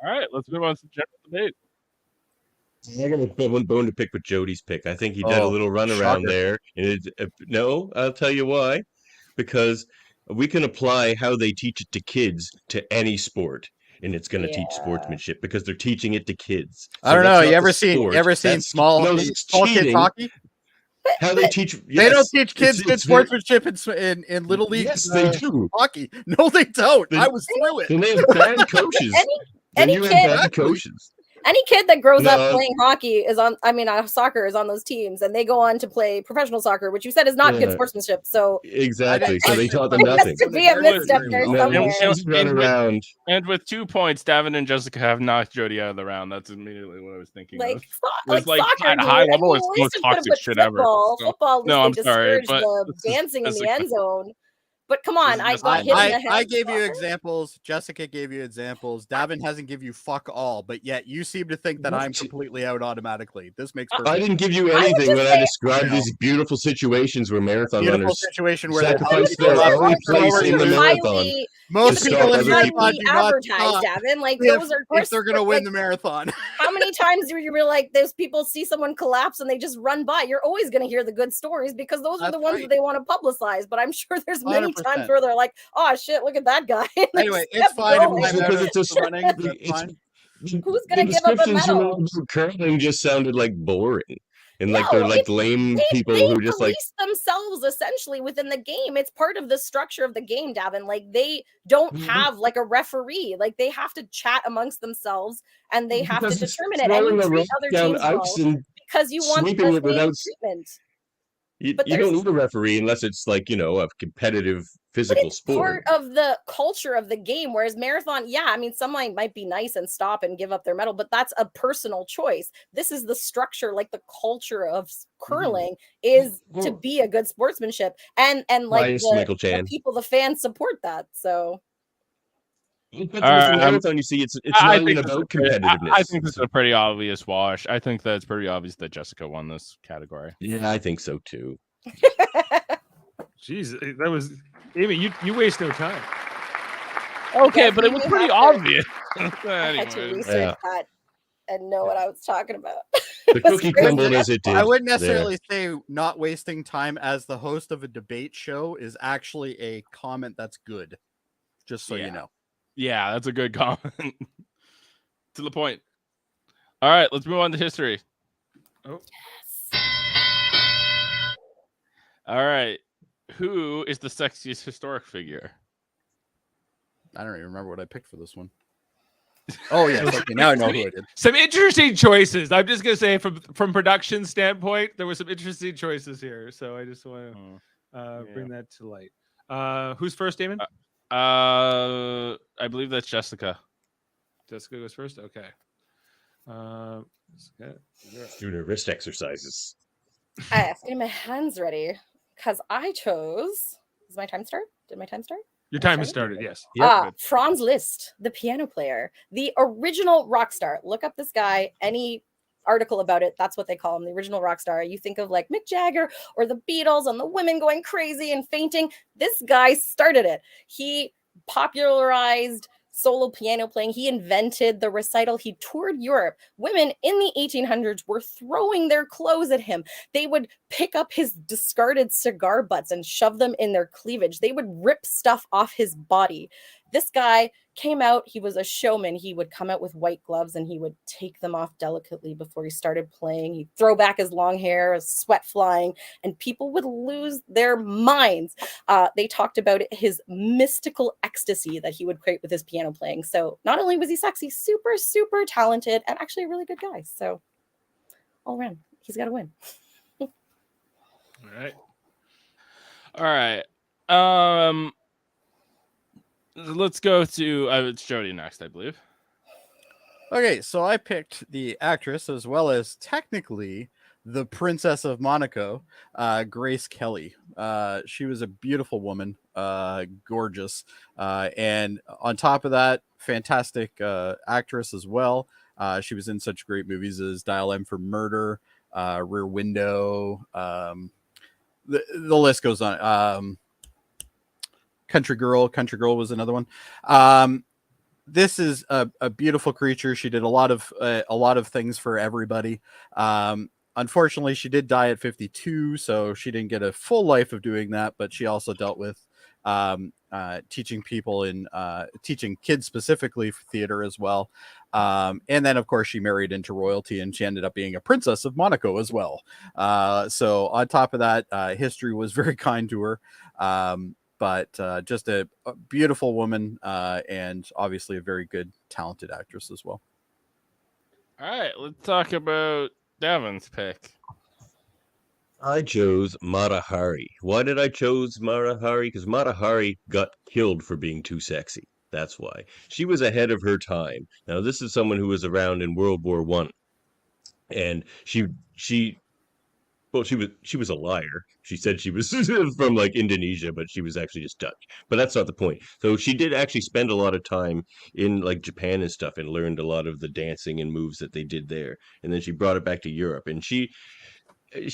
All right, let's move on to general debate. I got one bone to pick with Jody's pick. I think he did a little run around there. And no, I'll tell you why. Because we can apply how they teach it to kids to any sport, and it's going to teach sportsmanship because they're teaching it to kids. So I don't know. that's You not ever the seen sport. small It's kids cheating. hockey? How they teach? They don't Yes, teach kids good it's very- sportsmanship in little league. Yes, they do. Hockey. No, they don't. They- I was through it. And they have bad coaches. Then any you have kid- bad Exactly. coaches. Any kid that grows up No. playing hockey is on. I mean, soccer is on those teams, and they go on to play professional soccer, which you said is not good Yeah. sportsmanship. So Exactly. I So they didn't- taught them there has nothing. to be a misstep there No, somewhere. you just run around. And with 2 points, Davin and Jessica have knocked Jody out of the round. That's immediately what I was thinking of. Like, It was like soccer, at dude. high I mean, level, it's at the least most you could've toxic put shit ever. football. So- Football, at No, least I'm they sorry, discourage but the this is dancing in the physical. end zone. But come on, This is I just got hit in the head. I gave you soccer. examples. Jessica gave you examples. Davin hasn't give you fuck all, but yet you seem to think that I'm completely out automatically. This makes perfect I didn't give you I would anything just when I say- described No. these beautiful situations where marathon beautiful runners situation where they sacrifice help their people own up. place in the marathon. Most to people stop in other marathon people. highly do not advertised, stop Davin. Like if, those are if they're going to win like, the marathon. how many times do you be like, those people see someone collapse and they just run by? You're always going to hear the good stories because those are the That's ones right. that they want to publicize. But I'm sure there's many 100%. times where they're like, "Oh shit, look at that guy." And they Anyway, keep it's fine if going. I'm Because out it's of a- running. That's it's- fine. Who's The gonna give up a descriptions you medal? made about curling just sounded like boring. And like No, they're like lame people they who just like police themselves essentially within the game. It's part of the structure of the game, Davin. Like they don't Mhm. have like a referee. Like they have to chat amongst themselves and they have to because it's determine it. And throwing you a treat rock other down teams ice well and because you want the sweeping it same without treatment. you, But you don't there's- need a referee unless it's like, you know, a competitive But physical it's sport. part of the culture of the game. Whereas marathon, yeah, I mean, someone might be nice and stop and give up their medal, but that's a personal choice. This is the structure, like the culture of curling is to Well- be a good sportsmanship, and like Biased Michael the Chan. people, the fans support that. So But with the marathon, you see, it's I not think even this is about pretty- competitiveness. I think this is a pretty obvious wash. I think that it's pretty obvious that Jessica won this category. Yeah, I think so too. Jeez, that was Amy. You waste no time. Okay, Yes, but it you was do pretty have to- obvious. I had to Anyways. research that and know what I was talking about. The It was cookie crazy. crumbled as it did. I wouldn't there. necessarily say not wasting time as the host of a debate show is actually a comment that's good. Just so Yeah. you know. Yeah, that's a good comment. To the point. All right, let's move on to history. All right. Who is the sexiest historic figure? I don't even remember what I picked for this one. Oh yeah, okay, now I know who I did. Some interesting choices. I'm just gonna say from production standpoint, there were some interesting choices here. So I just want to bring that to light. Who's first, Damon? I believe that's Jessica. Jessica goes first. Okay. Jessica, you're up. Doing her wrist exercises. I have to get my hands ready because I chose. Does my time start? Did my time start? Your time has started. Yes. Franz Liszt, the piano player, the original rock star. Look up this guy. Any article about it, that's what they call him, the original rock star. You think of like Mick Jagger or the Beatles and the women going crazy and fainting. This guy started it. He popularized solo piano playing. He invented the recital. He toured Europe. Women in the 1800s were throwing their clothes at him. They would pick up his discarded cigar butts and shove them in their cleavage. They would rip stuff off his body. This guy came out. He was a showman. He would come out with white gloves and he would take them off delicately before he started playing. He'd throw back his long hair, his sweat flying, and people would lose their minds. They talked about his mystical ecstasy that he would create with his piano playing. So not only was he sexy, super, super talented, and actually a really good guy. So all around, he's got to win. All right. All right. Let's go to it's Jody next, I believe. Okay, so I picked the actress as well as technically the Princess of Monaco, Grace Kelly. She was a beautiful woman, gorgeous, and on top of that, fantastic actress as well. She was in such great movies as Dial M for Murder, Rear Window. The list goes on. Country Girl was another one. This is a beautiful creature. She did a lot of things for everybody. Unfortunately, she did die at 52, so she didn't get a full life of doing that. But she also dealt with teaching people in teaching kids specifically for theater as well. And then, of course, she married into royalty, and she ended up being a princess of Monaco as well. So on top of that, history was very kind to her. But just a beautiful woman, and obviously a very good, talented actress as well. All right, let's talk about Davan's pick. I chose Mata Hari. Why did I chose Mata Hari? Because Mata Hari got killed for being too sexy. That's why. She was ahead of her time. Now, this is someone who was around in World War I. And she was a liar. She said she was from like Indonesia, but she was actually just Dutch. But that's not the point. So she did actually spend a lot of time in like Japan and stuff, and learned a lot of the dancing and moves that they did there. And then she brought it back to Europe, and she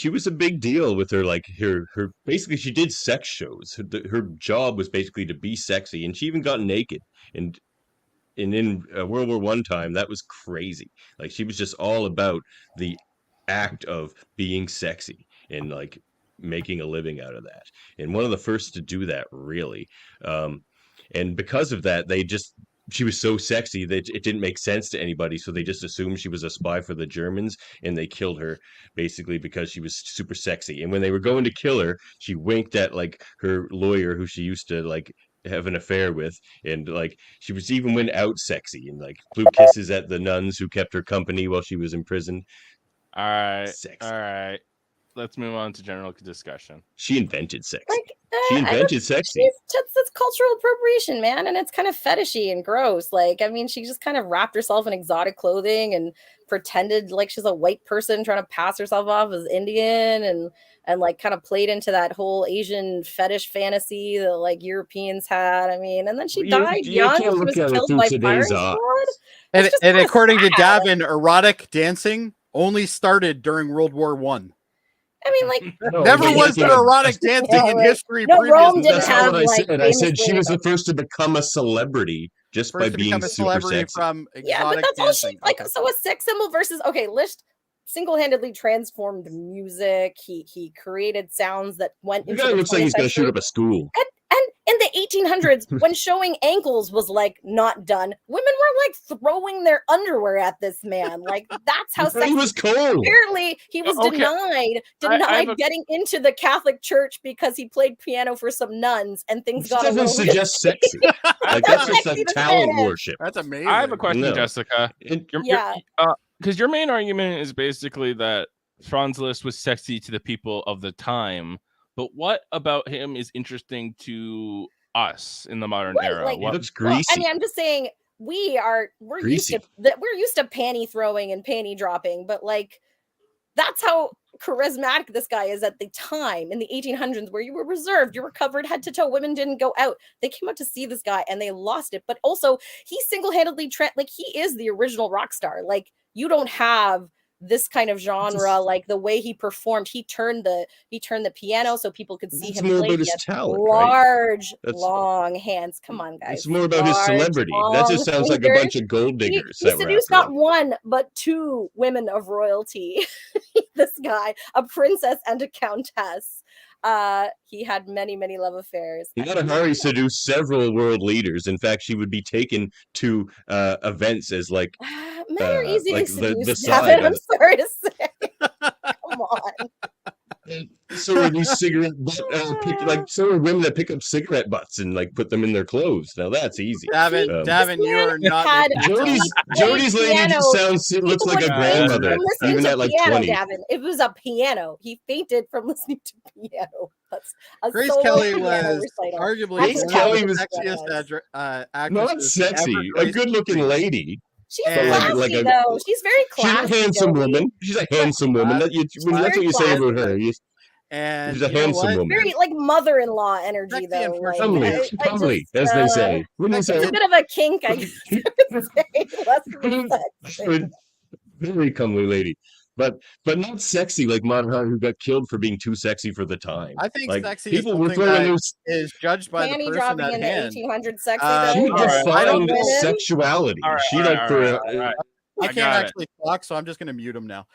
was a big deal with her, like her basically she did sex shows. Her job was basically to be sexy, and she even got naked. And in World War I time, that was crazy. Like, she was just all about the act of being sexy and like making a living out of that, and one of the first to do that, really. And because of that, she was so sexy that it didn't make sense to anybody, so they just assumed she was a spy for the Germans, and they killed her basically because she was super sexy. And when they were going to kill her, she winked at like her lawyer, who she used to like have an affair with, and like she was even went out sexy and like blew kisses at the nuns who kept her company while she was imprisoned. All right, Sexy. all right. Let's move on to general discussion. She invented sex. Like, She invented sexy. It's cultural appropriation, man, and it's kind of fetishy and gross. Like, I mean, she just kind of wrapped herself in exotic clothing and pretended like she's a white person trying to pass herself off as Indian, and like kind of played into that whole Asian fetish fantasy that like Europeans had. I mean, and then she died young. She was killed by firing squad. And according to Davan, erotic dancing only started during World War I. I mean, like, Never was there erotic dancing in history. No, Rome didn't That's have not what I like. said. I said she was the first to become a celebrity just by being super sexy. From Yeah, but that's all she like. So a sex symbol versus Liszt single-handedly transformed music. He created sounds that went The into guy the looks like he's 20th gonna shoot century. up a school. And in the 1800s, when showing ankles was like not done, women were like throwing their underwear at this man. Like, that's how sexy. He was cold. Apparently, he was Okay. denied getting into the Catholic Church because he played piano for some nuns, and things This got a doesn't little suggest sexy. Like, that's just a talent worship. That's amazing. I have a question, No. Jessica. Yeah. Because your main argument is basically that Franz Liszt was sexy to the people of the time, but what about him is interesting to us in the modern Right, era? like- He What, looks Well, greasy. I mean, I'm just saying we're used Greasy. to panty throwing and panty dropping, but like that's how charismatic this guy is at the time in the 1800s, where you were reserved, you were covered head to toe, women didn't go out. They came out to see this guy and they lost it. But also, he single-handedly like he is the original rock star. Like, you don't have this kind of genre, like the way he performed. He turned the piano so people could see It's him more play. about He his had talent, right? large, That's- long hands. Come on, guys. It's more about his Large, celebrity. That just long sounds like a fingers. bunch of gold He diggers that were seduced after not him. one but two women of royalty. This guy, a princess and a countess. He had many, many love affairs. Mata Hari seduced several world leaders. In fact, she would be taken to events as like Men are easily like seduced, the side Devin, I'm of- sorry to say. Come on. so are these cigarette so are women that pick up cigarette butts and like put them in their clothes. Now that's easy. Davin, you are not. had- Jody's lady piano. just looks People like a would faint grandmother, from listening even to at like piano, 20. Gavin. It was a piano. He fainted from listening to piano. That's a Grace solo Kelly piano was recital. arguably Grace one of Kelly the was- sexiest Not actresses sexy, ever a good-looking lady. She's And classy, like a- though. She's very She's classy. a handsome Jody. woman. She's a handsome woman. That's what you say about her. And She's a you know handsome what? woman. Very like mother-in-law energy, Sexy though. and Like, Comely, I comely, just, as they say. Wouldn't you It's say? a bit of a kink, I guess. I would say. Less than sexy. Very comely lady, but not sexy like Mata Hari, who got killed for being too sexy for the time. I think Like, sexy is people were something throwing that loose. is judged by the Panty person dropping at in hand. the 1800s sexy, Uh, She though. All right, I don't defined know. sexuality. All right, She all like right, for all right. I I can't got it. actually talk, so I'm just gonna mute him now.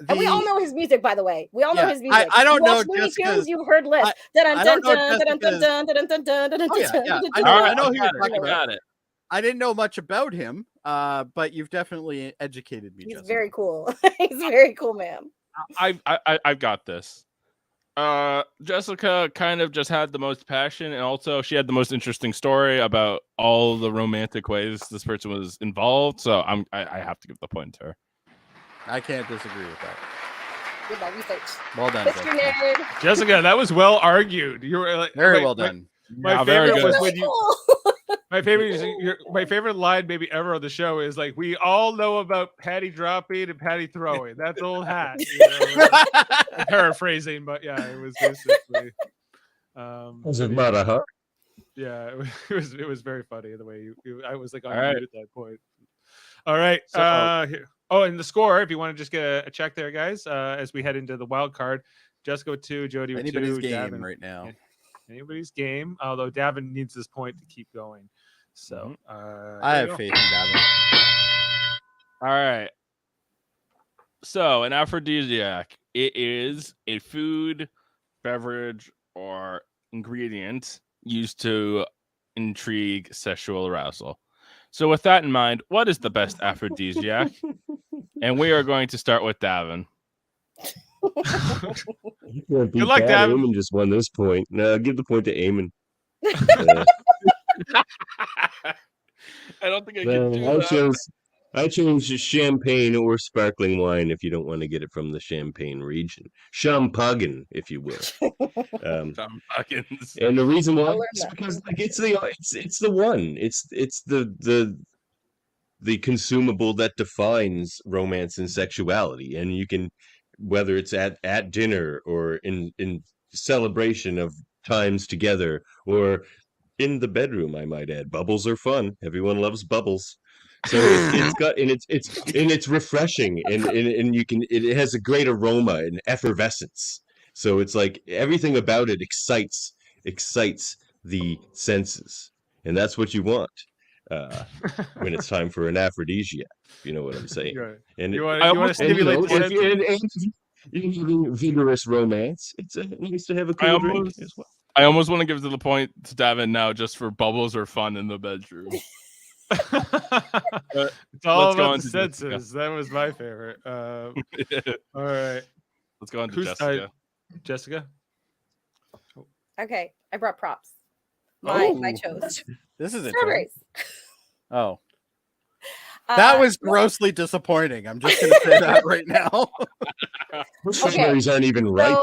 And we all know his music, by the way. We all know Yeah, his music. I don't You watch know Looney Jessica's- Tunes, you've heard lists. I don't know Jessica's- Oh, yeah, I know, All right, I know who you're got it, talking I about. got it. I didn't know much about him, but you've definitely educated me. He's Jessica. very cool. He's a very cool man. I've got this. Jessica kind of just had the most passion, and also she had the most interesting story about all the romantic ways this person was involved. So I have to give the point to her. I can't disagree with that. Good my research. Well done, History Jessica. nerd. Jessica, that was well argued. You were like Very my- well my- done. My Yeah, very favorite good. was Really when you. cool. My favorite line maybe ever on the show is like, "We all know about Patty dropping and Patty throwing. That's old hat." You know? I'm paraphrasing, but yeah, it was basically. Does it matter, huh? Yeah, it was very funny the way I was like on All right. mute at that point. All right. So- Here. Oh, and the score, if you want to just get a check there, guys, as we head into the wild card. Jessica 2, Jody with Anybody's 2, game Davin- right now. Anybody's game. Although Davin needs this point to keep going. So I there you have go. faith in Davin. All right. So an aphrodisiac, it is a food, beverage, or ingredient used to intrigue sexual arousal. So with that in mind, what is the best aphrodisiac? And we are going to start with Davin. Good luck, Davin. Eamon just won this point. No, give the point to Eamon. I don't think I can do I that. I chose champagne or sparkling wine if you don't want to get it from the Champagne region. Champagne, if you will. Tom Hawkins. And the reason why learned is that. because like it's the one. It's the consumable that defines romance and sexuality. And you can, whether it's at dinner or in celebration of times together or in the bedroom, I might add. Bubbles are fun. Everyone loves bubbles. So it's got and it's refreshing and you can it has a great aroma and effervescence. So it's like everything about it excites the senses, and that's what you want when it's time for an aphrodisiac. If you know what I'm saying. Right. And You it- want to almost- and, you stimulate know, the if senses? you're having vigorous romance, it's nice to have a cool drink almost- as well. I almost want to give the point to Davin now just for bubbles are fun in the bedroom. It's all let's go about on the to Jessica. senses. That was my favorite. All right, Let's go on to Who's- Jessica. Jessica. Okay, I brought props. I Oh. chose This is interesting. strawberries. Oh, that was no, grossly disappointing. I'm just gonna say that right now. Strawberries aren't even ripe.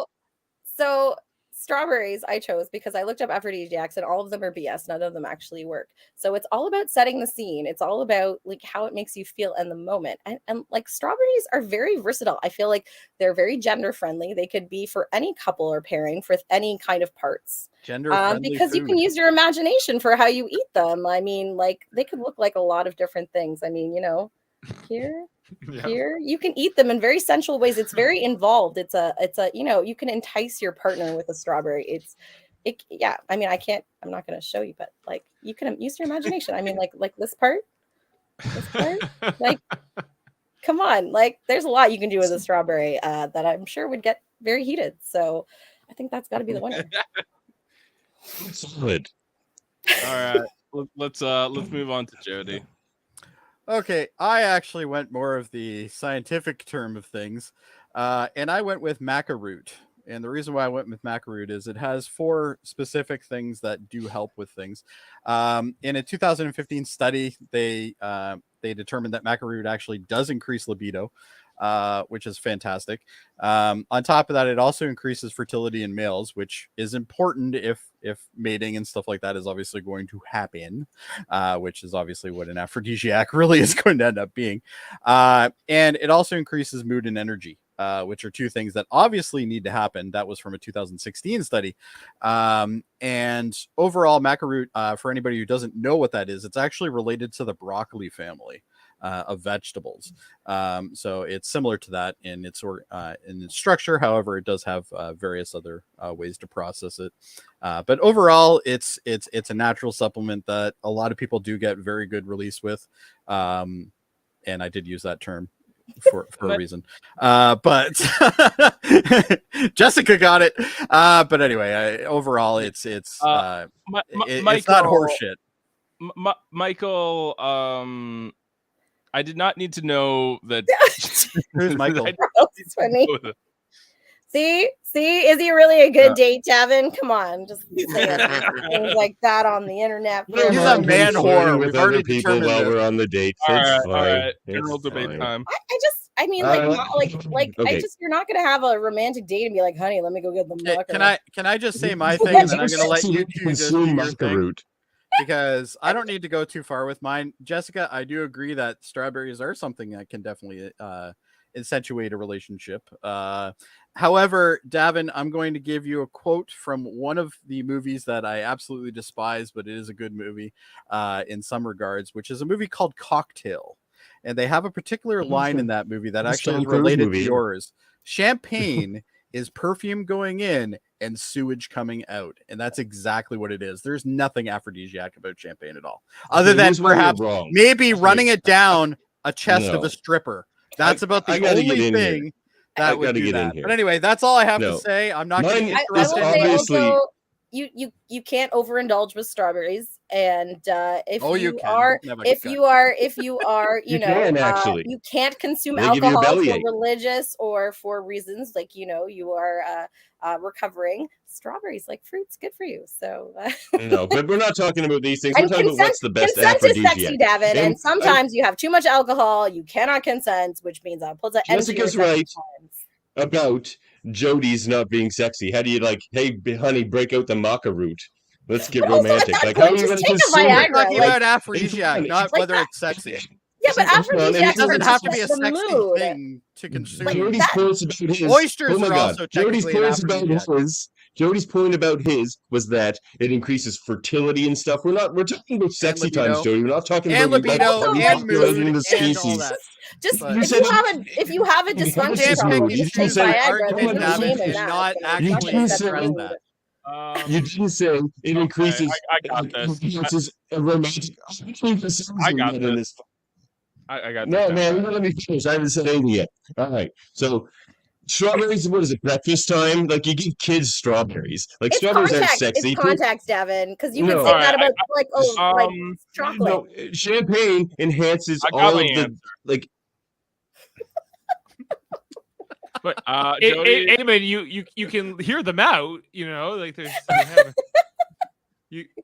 So strawberries I chose because I looked up aphrodisiacs and all of them are BS. None of them actually work. So it's all about setting the scene. It's all about like how it makes you feel in the moment. And like strawberries are very versatile. I feel like they're very gender friendly. They could be for any couple or pairing for any kind of parts. Gender friendly Because you can use your imagination for how you eat them. I mean, like they could look like a lot of different things. I mean, you know, here. Yeah. Here you can eat them in very sensual ways. It's very involved. It's a you know, you can entice your partner with a strawberry. Yeah, I mean, I'm not going to show you, but like you can use your imagination. I mean, like this part, like come on, like there's a lot you can do with a strawberry that I'm sure would get very heated. So I think that's got to be the winner. Solid. All right. Let's move on to Jody. Okay, I actually went more of the scientific term of things, and I went with maca root. And the reason why I went with maca root is it has 4 specific things that do help with things. In a 2015 study, they determined that maca root actually does increase libido, which is fantastic. On top of that, it also increases fertility in males, which is important if mating and stuff like that is obviously going to happen, which is obviously what an aphrodisiac really is going to end up being. And it also increases mood and energy, which are 2 things that obviously need to happen. That was from a 2016 study. And overall, maca root, for anybody who doesn't know what that is, it's actually related to the broccoli family of vegetables. So it's similar to that in its structure. However, it does have various other ways to process it. But overall, it's a natural supplement that a lot of people do get very good release with. and I did use that term for a reason. But Jessica got it. But anyway, overall, it's not horseshit. Michael, I did not need to know that. Who's Michael? That's funny. See, is he really a good date, Davin? Come on, just say things like that on the internet. He's a man whore. With We've already other people determined while this. we're on the date. All It's right, fine. all right. It's General debate fine. time. I mean, Okay. you're not gonna have a romantic date and be like, honey, let me go get the mucker. Can I just say my thing, and then I'm gonna let you two just do consume your maca thing? root. Because I don't need to go too far with mine. Jessica, I do agree that strawberries are something that can definitely accentuate a relationship. However, Davin, I'm going to give you a quote from one of the movies that I absolutely despise, but it is a good movie in some regards, which is a movie called Cocktail. And they have a particular line in that movie that actually is related to yours. Champagne is perfume going in and sewage coming out. And that's exactly what it is. There's nothing aphrodisiac about champagne at all. Other than perhaps maybe running it down a chest of a stripper. That's about the only thing that would do that. But anyway, that's all I have to say. I'm not going to I will say also, you can't overindulge with strawberries, and if you are, you can't consume alcohol for religious or for reasons like you are recovering. Strawberries, like fruits, good for you. So no, but we're not talking about these things. We're talking about what's the best consent aphrodisiac. is sexy, Davin, and sometimes you have too much alcohol. You cannot consent, which means that puts an end to your Jessica's right about Jody's not being sexy. How do you hey, honey, break out the maca root? Let's get romantic. Like, how are you going to consume it? We're talking about aphrodisiac, not whether it's sexy. Yeah, but aphrodisiac doesn't have to be a sexy thing to consume. Jody's point about his. Oysters are also technically an aphrodisiac. Jody's point about his was that it increases fertility and stuff. We're talking about sexy times, Jody. We're not talking about libido and mood the species. Just if you have a dysfunctional problem, you just take Viagra. There's no shame in that. Not actually address that. You didn't say it increases. I got this. A romantic. I got this. I got no, man. Let me finish. I haven't said anything yet. All right. So, strawberries. What is it? Breakfast time? Like you give kids strawberries. Like strawberries aren't sexy. It's context, Davin. Because you can say that about chocolate. No, champagne enhances all of the like. But Jody, Eamon, you can hear them out. Like there's.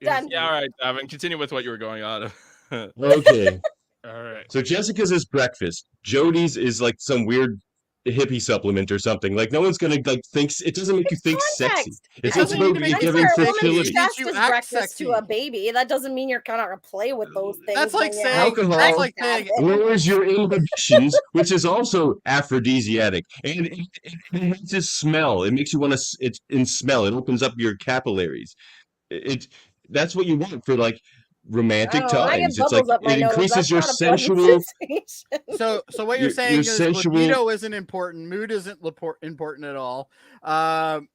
Done. Yeah, all right, Davin. Continue with what you were going on. Okay. All right. So Jessica's is breakfast. Jody's is like some weird hippie supplement or something. Like no one's gonna think it doesn't make you think sexy. It's just about giving fertility. Breakfast to a baby. That doesn't mean you're gonna play with those things. That's like saying alcohol. That's like saying lowers your inhibitions, which is also aphrodisiac, and it enhances smell. It makes you want to. It's in smell. It opens up your capillaries. That's what you want for romantic times. It's like it increases your sensual. So what you're saying is libido isn't important, mood isn't important at all.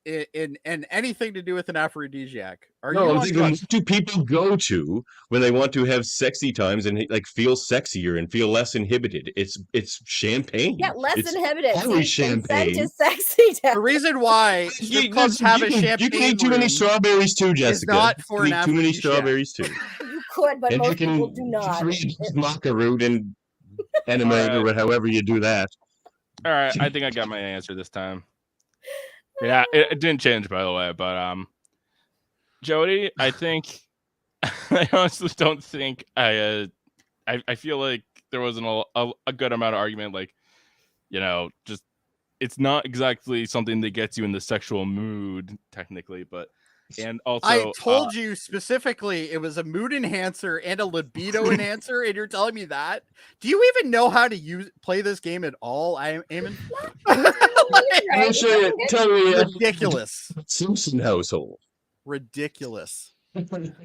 In anything to do with an aphrodisiac. What do people go to when they want to have sexy times and feel sexier and feel less inhibited? It's champagne. Yeah, inhibited. Always champagne. Consent is sexy. The reason why strip clubs have a champagne. You can eat too many strawberries too, Jessica. Not for you can eat too many strawberries too. You could, but most people do not. Maca root and animate or however you do that. All right, I think I got my answer this time. Yeah, it didn't change, by the way, but Jody, I think I honestly don't think I feel like there wasn't a good amount of argument. Just it's not exactly something that gets you in the sexual mood, technically, but. And also, I told you specifically it was a mood enhancer and a libido enhancer, and you're telling me that? Do you even know how to play this game at all, Eamon? Tell me, ridiculous. Simpson household. Ridiculous.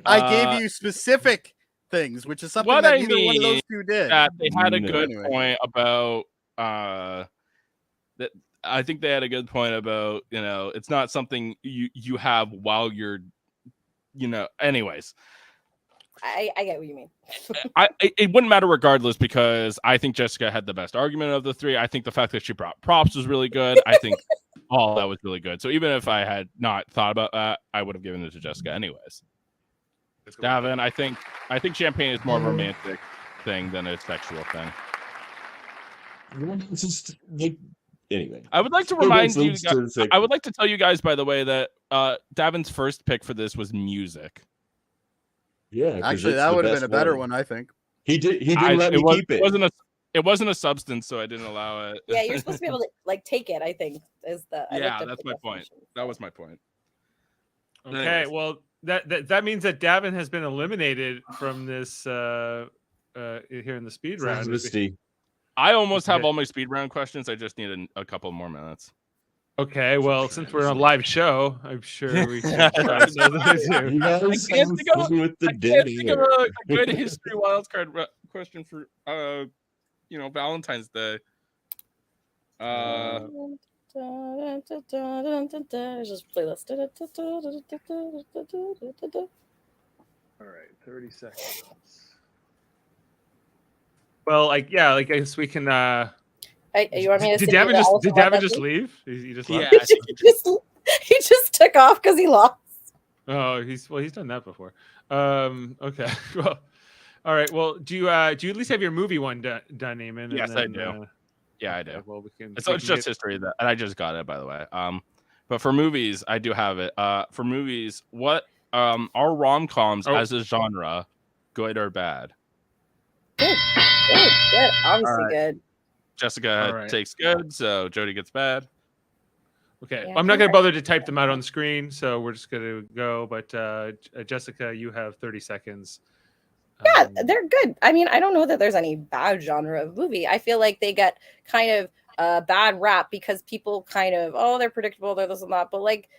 I gave you specific things, which is something that neither one of those two did. They had a good point about that. I think they had a good point about, it's not something you have while you're, anyways. I get what you mean. It wouldn't matter regardless because I think Jessica had the best argument of the three. I think the fact that she brought props was really good. I think all that was really good. So even if I had not thought about that, I would have given it to Jessica anyways. Davan, I think champagne is more of a romantic thing than a sexual thing. It's just like, anyway. I would like to remind you guys, I would like to tell you guys, by the way, that Davan's first pick for this was music. Yeah, Actually, that would have been a better one, I think. He didn't let me keep it. It wasn't a substance, so I didn't allow it. Yeah, you're supposed to be able to like take it. I think is the. Yeah, that's my point. That was my point. Okay, Anyways. well that means that Davan has been eliminated from this here in the speed round. Travesty. I almost have all my speed round questions. I just need a couple more minutes. Okay, well, since we're on a live show, I'm sure we can try another two. You guys I can't have think of fun with the I can't dead think of air. a good history wildcard question for Valentine's Day. Just playlist. All right, 30 seconds. Well, I guess we can. You want me to? Did sing Davan just leave? He just left? Yeah. He just took off because he lost. Oh, he's done that before. Okay. Well, all right. Well, do you at least have your movie one done, Eamon? Yes, I do. Yeah, I do. Well, we can. So it's just history and I just got it, by the way. But for movies, I do have it. For movies, what are rom-coms as a genre good or bad? Good. Obviously good. Jessica takes good, so Jody gets bad. Okay, Yeah, I'm not going to bother to type them out on the screen, so we're just going to go. But Jessica, you have 30 seconds. Yeah, they're good. I mean, I don't know that there's any bad genre of movie. I feel like they get kind of a bad rap because people kind of, they're predictable, they're this and that. But like,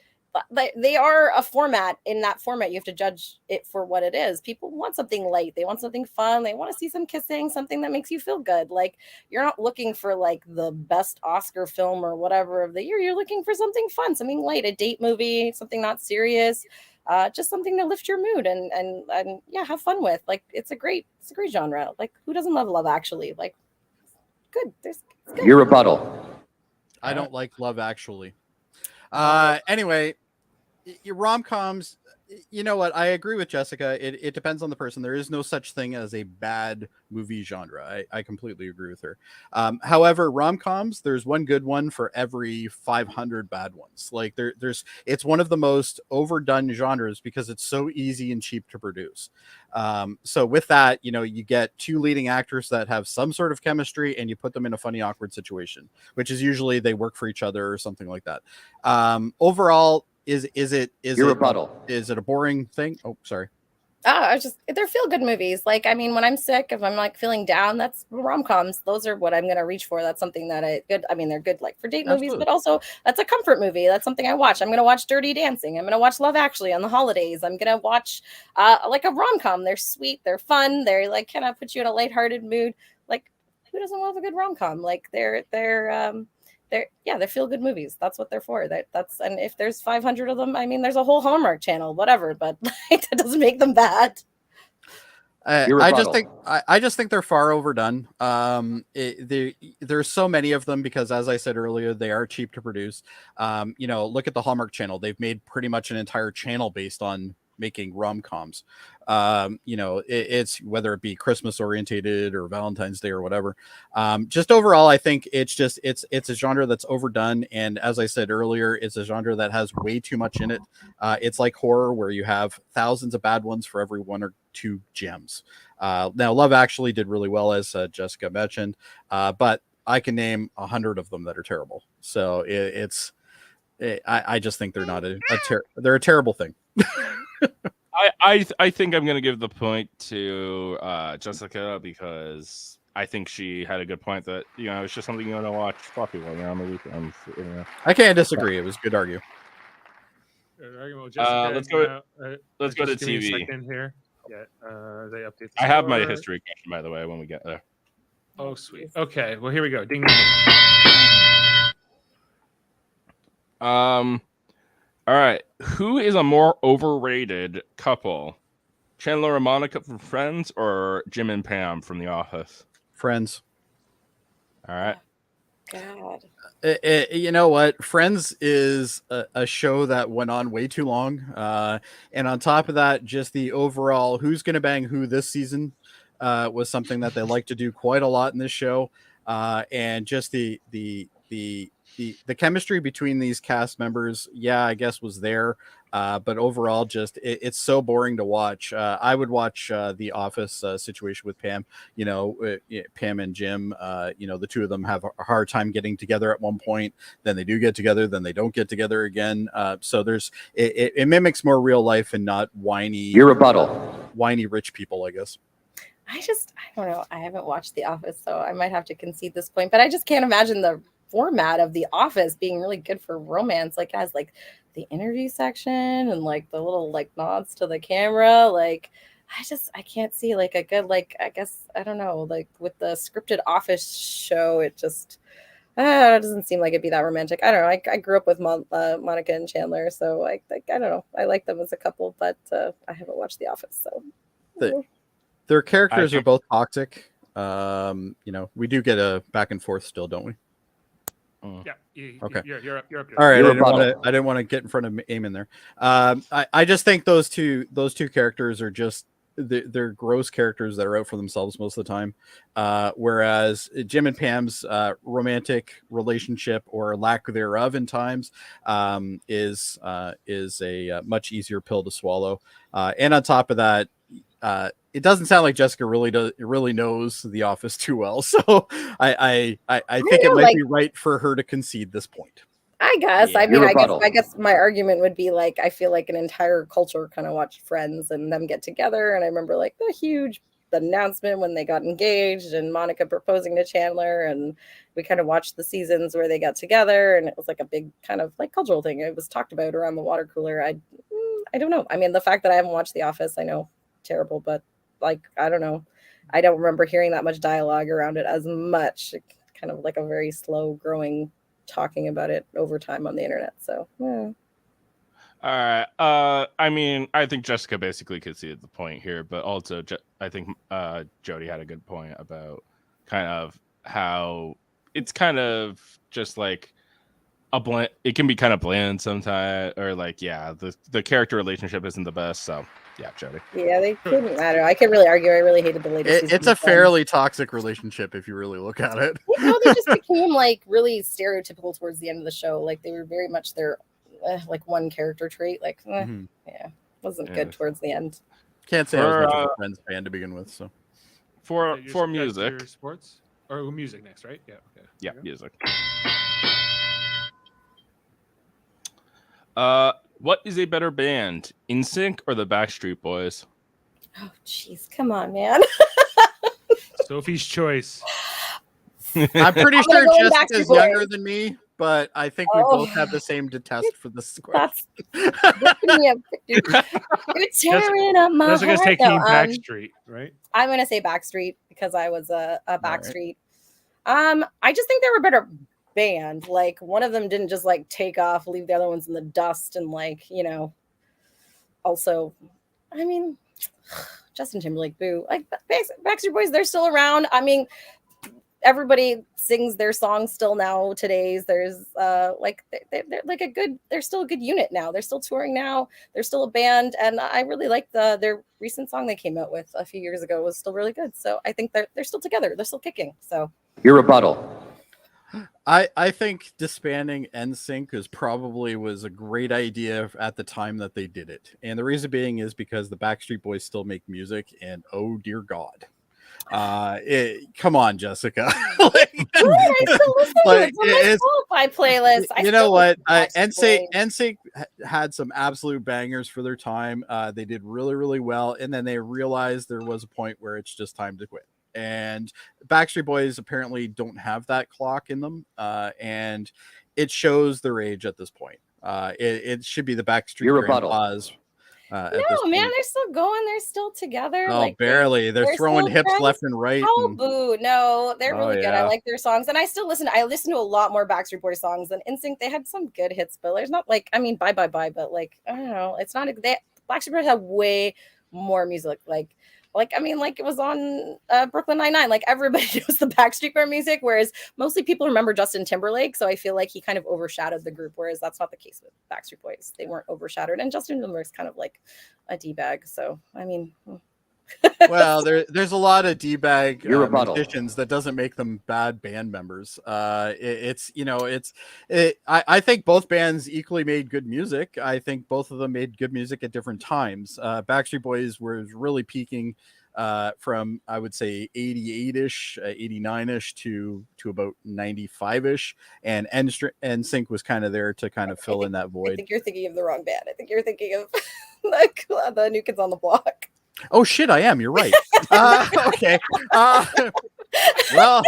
they are a format. In that format, you have to judge it for what it is. People want something light. They want something fun. They want to see some kissing, something that makes you feel good. Like, you're not looking for like the best Oscar film or whatever of the year. You're looking for something fun, something light, a date movie, something not serious. Just something to lift your mood and yeah, have fun with. Like, it's a great genre. Like, who doesn't love Love Actually? Like, good. It's good. Your rebuttal. I don't like Love Actually. Anyway, your rom-coms, you know what? I agree with Jessica. It depends on the person. There is no such thing as a bad movie genre. I completely agree with her. However, rom-coms, there's one good one for every 500 bad ones. Like it's one of the most overdone genres because it's so easy and cheap to produce. So with that, you get two leading actors that have some sort of chemistry and you put them in a funny, awkward situation, which is usually they work for each other or something like that. Overall, is it a boring thing? Oh, sorry. They're feel good movies. Like, I mean, when I'm sick, if I'm like feeling down, that's rom-coms. Those are what I'm going to reach for. That's something that they're good like for date movies, but also that's a comfort movie. That's something I watch. I'm going to watch Dirty Dancing. I'm going to watch Love Actually on the holidays. I'm going to watch like a rom-com. They're sweet. They're fun. They're like, kind of put you in a lighthearted mood. Like, who doesn't love a good rom-com? Like they're feel good movies. That's what they're for. And if there's 500 of them, I mean, there's a whole Hallmark channel, whatever, but like, that doesn't make them bad. I just think they're far overdone. There's so many of them because, as I said earlier, they are cheap to produce. Look at the Hallmark channel. They've made pretty much an entire channel based on making rom-coms. It's whether it be Christmas orientated or Valentine's Day or whatever. Just overall, I think it's a genre that's overdone. And as I said earlier, it's a genre that has way too much in it. It's like horror where you have thousands of bad ones for every one or two gems. Now Love Actually did really well, as Jessica mentioned, but I can name 100 of them that are terrible. So I just think they're not they're a terrible thing. I think I'm gonna give the point to Jessica because I think she had a good point that it's just something you want to watch floppy while you're on the weekend. I can't disagree. It was good argument. Let's go to TV here. Yeah, they update. I have my history question, by the way, when we get there. Oh, sweet. Okay, well here we go. Ding. All right. Who is a more overrated couple? Chandler and Monica from Friends, or Jim and Pam from The Office? Friends. All right. God. You know what? Friends is a show that went on way too long. And on top of that, just the overall who's going to bang who this season was something that they like to do quite a lot in this show. And just the chemistry between these cast members, yeah, I guess was there. But overall, just it's so boring to watch. I would watch The Office situation with Pam. You know, Pam and Jim. You know, the two of them have a hard time getting together at one point. Then they do get together. Then they don't get together again. So there's it mimics more real life and not whiny. Your rebuttal. Whiny rich people, I guess. I don't know. I haven't watched The Office, so I might have to concede this point. But I just can't imagine the format of The Office being really good for romance. Like, it has like the interview section and like the little like nods to the camera. Like, I can't see like a good, like, I guess, I don't know, like with the scripted Office show, it just it doesn't seem like it'd be that romantic. I don't know. I grew up with Monica and Chandler, so I don't know. I like them as a couple, but I haven't watched The Office, so. Their characters are both toxic. You know, we do get a back and forth still, don't we? Yeah. Okay. You're up. All right. I didn't want to get in front of Eamon there. I just think those two characters are just they're gross characters that are out for themselves most of the time. Whereas Jim and Pam's romantic relationship or lack thereof in times is a much easier pill to swallow. And on top of that, it doesn't sound like Jessica really knows The Office too well. So I think it might be right for her to concede this point. I guess. Yeah. I mean, I guess my argument would be like, I feel like an entire culture kind of watched Friends and them get together. And I remember like the huge announcement when they got engaged and Monica proposing to Chandler. And we kind of watched the seasons where they got together. And it was like a big kind of like cultural thing. It was talked about around the water cooler. I don't know. I mean, the fact that I haven't watched The Office, I know, terrible, but like, I don't know. I don't remember hearing that much dialogue around it as much. Kind of like a very slow growing talking about it over time on the internet. So, yeah. All right. I mean, I think Jessica basically conceded the point here, but also I think Jody had a good point about kind of how it's kind of just like a bland. It can be kind of bland sometimes, or like, yeah, the character relationship isn't the best. So, yeah, Jody. Yeah, they couldn't matter. I can't really argue. I really hated the latest season. It's a fairly toxic relationship if you really look at it. You know, they just became like really stereotypical towards the end of the show. Like they were very much their like one character trait. Like, yeah, wasn't good towards the end. Can't say I was much of a Friends fan to begin with. So for music, sports or music next, right? Yeah. Okay. Yeah, music. What is a better band, NSYNC or the Backstreet Boys? Oh, jeez, come on, man. Sophie's choice. I'm pretty sure Jessica's younger than me, but I think we both have the same detest for this question. You're tearing up my heart. Jessica's taking Backstreet, right? I'm gonna say Backstreet because I was a Backstreet. Right. I just think they were better band. Like one of them didn't just like take off, leave the other ones in the dust, and like, you know, also, I mean, Justin Timberlake, boo. Like Backstreet Boys, they're still around. I mean, everybody sings their songs still now today's. There's like they're like they're still a good unit now. They're still touring now. They're still a band, and I really like their recent song they came out with a few years ago was still really good. So I think they're still together. They're still kicking. So your rebuttal. I think disbanding NSYNC was a great idea at the time that they did it. And the reason being is because the Backstreet Boys still make music, and oh dear God. Come on, Jessica. It's my playlist. You know what? NSYNC had some absolute bangers for their time. They did really, really well. And then they realized there was a point where it's just time to quit. And Backstreet Boys apparently don't have that clock in them, and it shows their age at this point. It should be the Backstreet Grandpas. No, man, they're still going. They're still together. Oh, like, barely. They're throwing hips left and right. Oh, boo. No, they're really good. I like their songs, and I still listen. I listen to a lot more Backstreet Boys songs than NSYNC. They had some good hits, but there's not like, I mean, bye, but like, I don't know. It's not. Backstreet Boys have way more music. Like I mean, like it was on Brooklyn Nine-Nine. Like everybody knows the Backstreet Boys music, whereas mostly people remember Justin Timberlake. So I feel like he kind of overshadowed the group, whereas that's not the case with Backstreet Boys. They weren't overshadowed, and Justin Timberlake's kind of like a d-bag. So I mean. Well, there's a lot of d-bag Your rebuttal. musicians that doesn't make them bad band members. I think both bands equally made good music. I think both of them made good music at different times. Backstreet Boys was really peaking from, I would say, 88-ish, 89-ish to about 95-ish, and NSYNC was kind of there to kind of fill in that I void. think you're thinking of the wrong band. I think you're thinking of the New Kids on the Block. Oh shit, I am. You're right. Okay. Well,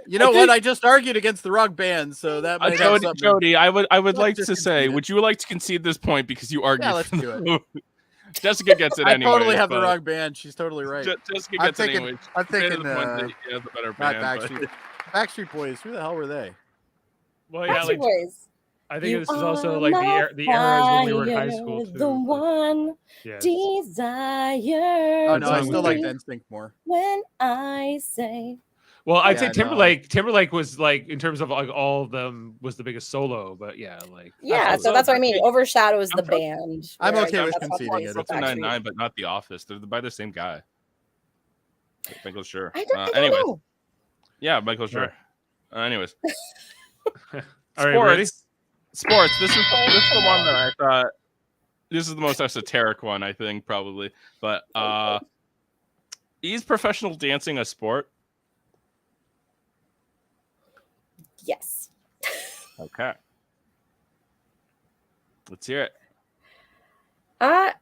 you know what? I just argued against the wrong band, so that might have something. Jody, I would like just to say, concede it. would you like to concede this point because you argued? Yeah, let's for do the- Jessica gets it I anyway. totally have the wrong band. She's totally right. Jessica I'm gets it thinking- anyway. I'm She made thinking, the point that he has the better Not band. but- Backstreet Boys. Who the hell were they? Well, yeah, Backstreet like, Boys. I think You this is also are like my the eras when we were in high fire, school too. The but- one yeah. desire. Oh no, I song still was like like- NSYNC more. When I say Well, I'd Yeah, say no. Timberlake was like, in terms of like all of them, was the biggest solo. But yeah, like yeah, so that's what I mean. Overshadows the band. I'm whereas okay with that's not conceding the it. case with Brooklyn Backstreet. Nine-Nine, but not The Office. They're by the same guy. Michael Schur. I don't think anyways, I know. yeah, Michael Schur. Anyways, All right, ready? Sports. This is the one that I thought. This is the most esoteric one, I think, probably. But is professional dancing a sport? Yes. Okay. Let's hear it.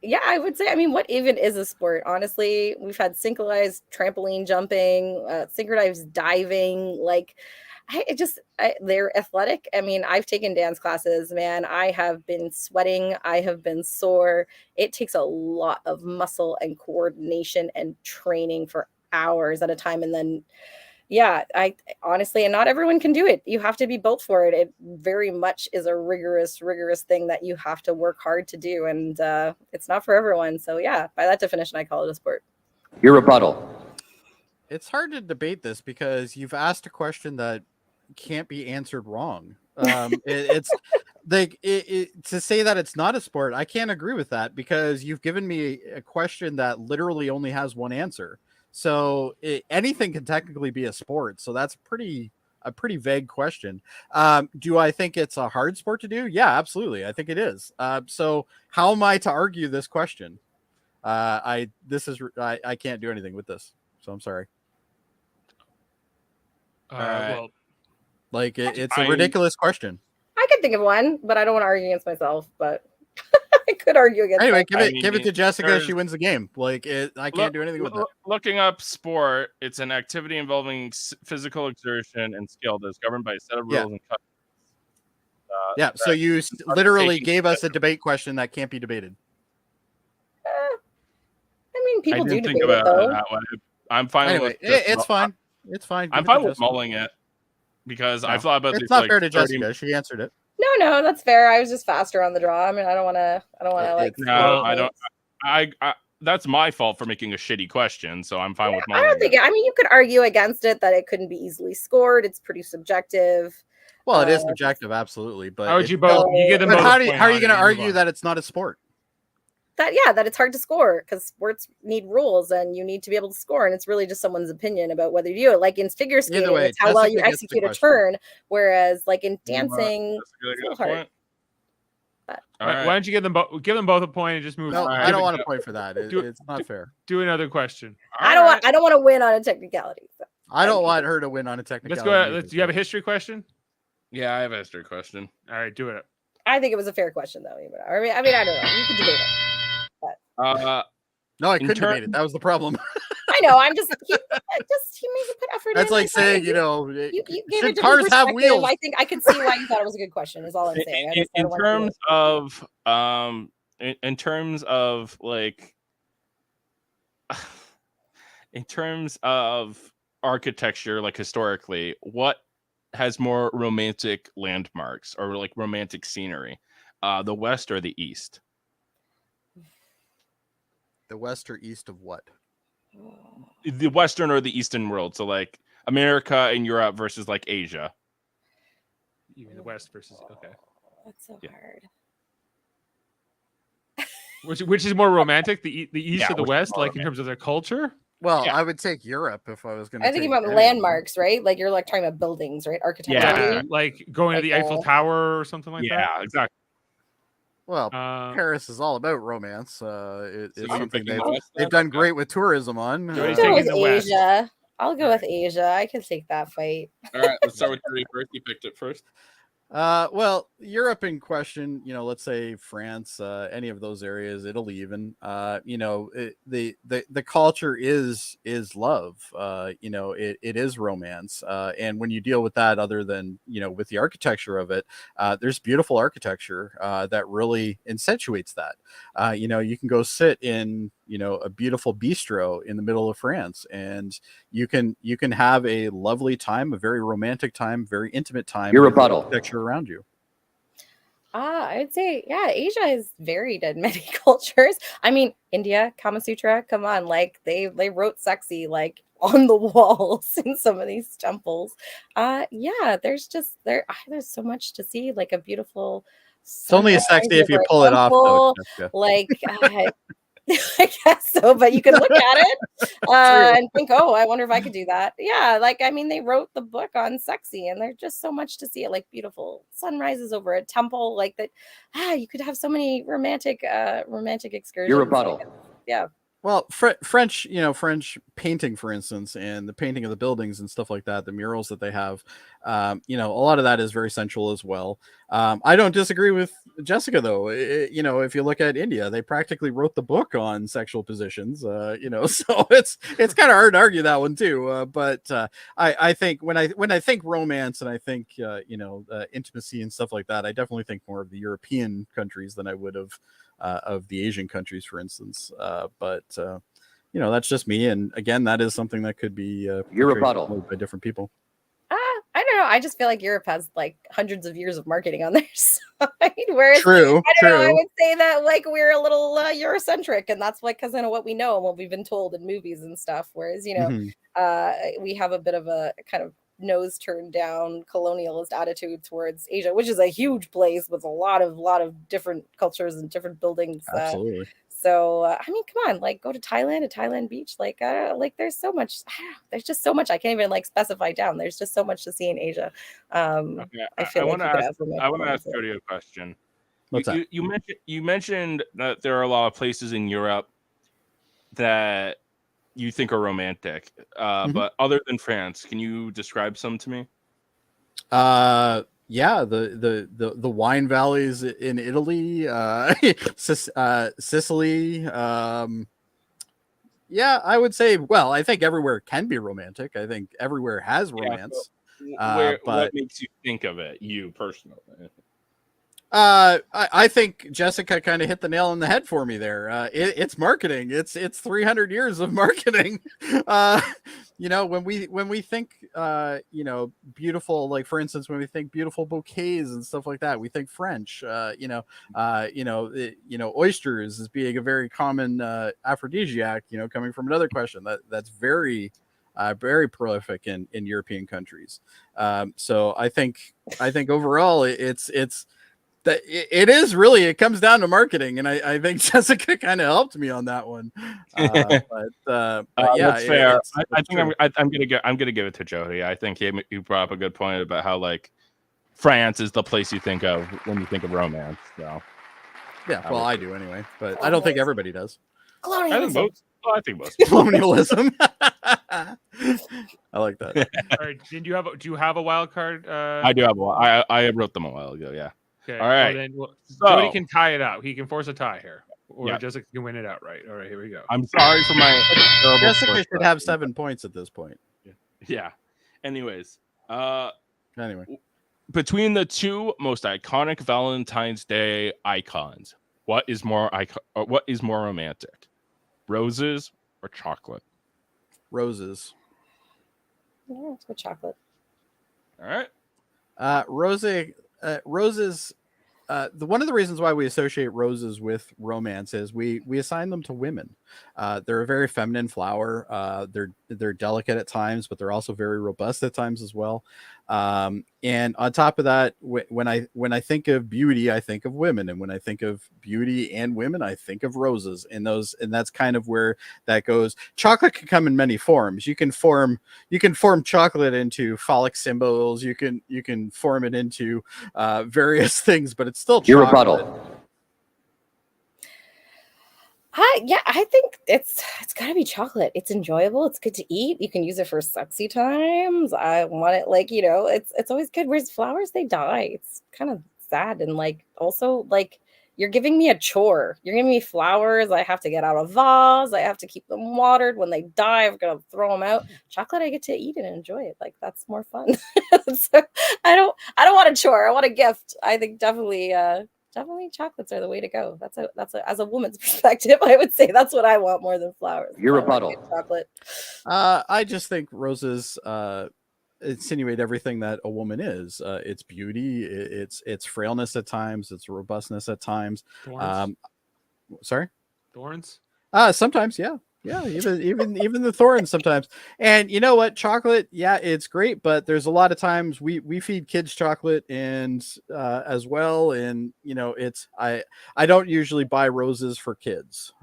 Yeah, I would say, I mean, what even is a sport? Honestly, we've had synchronized trampoline jumping, synchronized diving, like they're athletic. I mean, I've taken dance classes, man. I have been sweating. I have been sore. It takes a lot of muscle and coordination and training for hours at a time. And then, yeah, I honestly, and not everyone can do it. You have to be built for it. It very much is a rigorous thing that you have to work hard to do. And it's not for everyone. So yeah, by that definition, I call it a sport. Your rebuttal. It's hard to debate this because you've asked a question that can't be answered wrong. It's like to say that it's not a sport. I can't agree with that because you've given me a question that literally only has one answer. So anything can technically be a sport. So that's a pretty vague question. Do I think it's a hard sport to do? Yeah, absolutely. I think it is. So how am I to argue this question? I can't do anything with this. So I'm sorry. Well, Like it's a ridiculous question. I could think of one, but I don't want to argue against myself, but I could argue against Anyway, myself. give it to Jessica. there's- She wins the game. Like I can't do anything with that. Looking up sport, it's an activity involving physical exertion and skill that's governed by a set of rules Yeah. and customs. Yeah. So you literally gave us a debate question that can't be debated. I mean, people I do didn't debate think it about it though. that way. I'm fine Anyway, with just it's fine. It's fine. I'm Give it to fine with Jessica. mulling it because No, I've thought about It's these not like fair to 30 Jessica. She answered it. No, that's fair. I was just faster on the draw. I mean, I don't want to like. No, Well, I don't. I that's my fault for making a shitty question, so I'm fine with mulling I don't think. it. I mean, you could argue against it that it couldn't be easily scored. It's pretty subjective. Well, it is subjective, absolutely. But how would you both? You give them But both. how a are you point going on to it and move argue on. that it's not a sport? That it's hard to score because sports need rules and you need to be able to score, and it's really just someone's opinion about whether you do it. Like in figure skating, way, it's how well you Jessica gets the execute a question. turn, whereas like in dancing, That's a really it's a good little hard. point. But- All Why right. don't you give them both a point and just move? No, on? I don't want to point for that. do it- It's not fair. Do another question. I don't want to win on a technicality. So. I don't want her to win on a technicality. Let's go. either, Do you have a history question? Yeah, I have a history question. All right, do it. I think it was a fair question though. I mean, I don't know. You can debate it. No, I In couldn't ter- debate it. That was the problem. I know. He made me put effort. That's in. like I thought saying, you you gave should it different cars have perspective. wheels? I think I could see why you thought it was a good question. Is all I'm saying. I just In don't want to- terms of like in terms of architecture, like historically, what has more romantic landmarks or like romantic scenery, the West or the East? The west or east of what? The Western or the Eastern world. So like America and Europe versus like Asia. You mean the West versus okay. That's so Yeah. hard. Which is more romantic, the East Yeah, or the which is West, more like in terms of their culture? Well, Yeah. I would take Europe if I was going to. I think about any of them. landmarks, right? Like you're like talking about buildings, right? Architecturally. Yeah, like going to Like, the Eiffel Tower or something like that. Yeah, exactly. Well, Uh, Paris is all about romance. It's you're something picking the West they've then? done great with tourism on. Jody's I'll go taking with the West. Asia. I'll go All with Asia. I can take that fight. All right, let's start with Jody first. You picked it first. Well, Europe in question, let's say France, any of those areas, Italy, even, the culture is love. It is romance. And when you deal with that, other than, with the architecture of it, there's beautiful architecture that really accentuates that. You can go sit in, a beautiful bistro in the middle of France, and you can have a lovely time, a very romantic time, very intimate time. Your with the rebuttal. architecture around you. I'd say, yeah, Asia is varied in many cultures. I mean, India, Kama Sutra, come on, like they wrote sexy like on the walls in some of these temples. Yeah, there's so much to see, like a beautiful. It's only sexy if you pull it off, though, Jessica. Like, I guess so, but you can look at it and think, oh, I wonder if I could do that. Yeah, like, I mean, they wrote the book on sexy, and there's just so much to see. Like beautiful sunrises over a temple, like that. You could have so many romantic excursions. Your rebuttal. Like, yeah. Well, French painting, for instance, and the painting of the buildings and stuff like that, the murals that they have, a lot of that is very sensual as well. I don't disagree with Jessica, though. If you look at India, they practically wrote the book on sexual positions, so it's kind of hard to argue that one too. But I think when I think romance and I think, intimacy and stuff like that, I definitely think more of the European countries than I would of the Asian countries, for instance. But that's just me. And again, that is something that could be your rebuttal by different people. I don't know. I just feel like Europe has like hundreds of years of marketing on their side. Whereas True. I would say that like we're a little Eurocentric, and that's like because what we know and what we've been told in movies and stuff. Whereas we have a bit of a kind of nose turned down colonialist attitude towards Asia, which is a huge place with a lot of different cultures and different buildings. Absolutely. So I mean, come on, like go to Thailand, a Thailand beach. Like there's so much. There's just so much. I can't even like specify down. There's just so much to see in Asia. Okay, I feel I like want to ask Jody a question. What's that? You mentioned that there are a lot of places in Europe that you think are romantic, but other than France, can you describe some to me? Yeah, the wine valleys in Italy, Sicily. Yeah, I would say. Well, I think everywhere can be romantic. I think everywhere has romance. What makes you think of it, you personally? I think Jessica kind of hit the nail on the head for me there. It's marketing. It's 300 years of marketing. When we think beautiful, like for instance, when we think beautiful bouquets and stuff like that, we think French. Oysters as being a very common aphrodisiac. Coming from another question that's very very prolific in European countries. So I think overall it's that it comes down to marketing, and I think Jessica kind of helped me on that one. But yeah, that's fair. I think I'm gonna give it to Jody. I think you brought up a good point about how like France is the place you think of when you think of romance. So yeah, well, I do anyway, but I don't think everybody does. Colonialism. I think most. Colonialism. I like that. All right, do you have a wild card? I do have one. I wrote them a while ago. Yeah. Okay. All right. Jody can tie it out. He can force a tie here, or Yeah. Jessica can win it outright. All right, here we go. I'm sorry for my terrible Jessica sports should have 7 points at this point. Yeah. Anyways, Anyway, between the two most iconic Valentine's Day icons, what is more romantic? Roses or chocolate? roses. Yeah, let's go chocolate. All right. Roses one of the reasons why we associate roses with romance is we assign them to women. They're a very feminine flower. They're delicate at times, but they're also very robust at times as well. And on top of that, when I think of beauty, I think of women, and when I think of beauty and women, I think of roses. And that's kind of where that goes. Chocolate can come in many forms. You can form chocolate into phallic symbols. You can form it into various things, but it's still chocolate. Your rebuttal. Yeah, I think it's got to be chocolate. It's enjoyable. It's good to eat. You can use it for sexy times. I want it it's always good. Whereas flowers, they die. It's kind of sad, and also you're giving me a chore. You're giving me flowers. I have to get out a vase. I have to keep them watered. When they die, I'm gonna throw them out. Chocolate, I get to eat and enjoy it. That's more fun. So I don't want a chore. I want a gift. I think definitely chocolates are the way to go. That's as a woman's perspective, I would say that's what I want more than flowers. Your rebuttal. Chocolate. I just think roses insinuate everything that a woman is. It's beauty, it's frailness at times, it's robustness at times. Thorns. Sorry? Thorns? Sometimes, yeah. Yeah, even the thorns sometimes. And you know what? Chocolate, yeah, it's great, but there's a lot of times we feed kids chocolate and as well. And I don't usually buy roses for kids.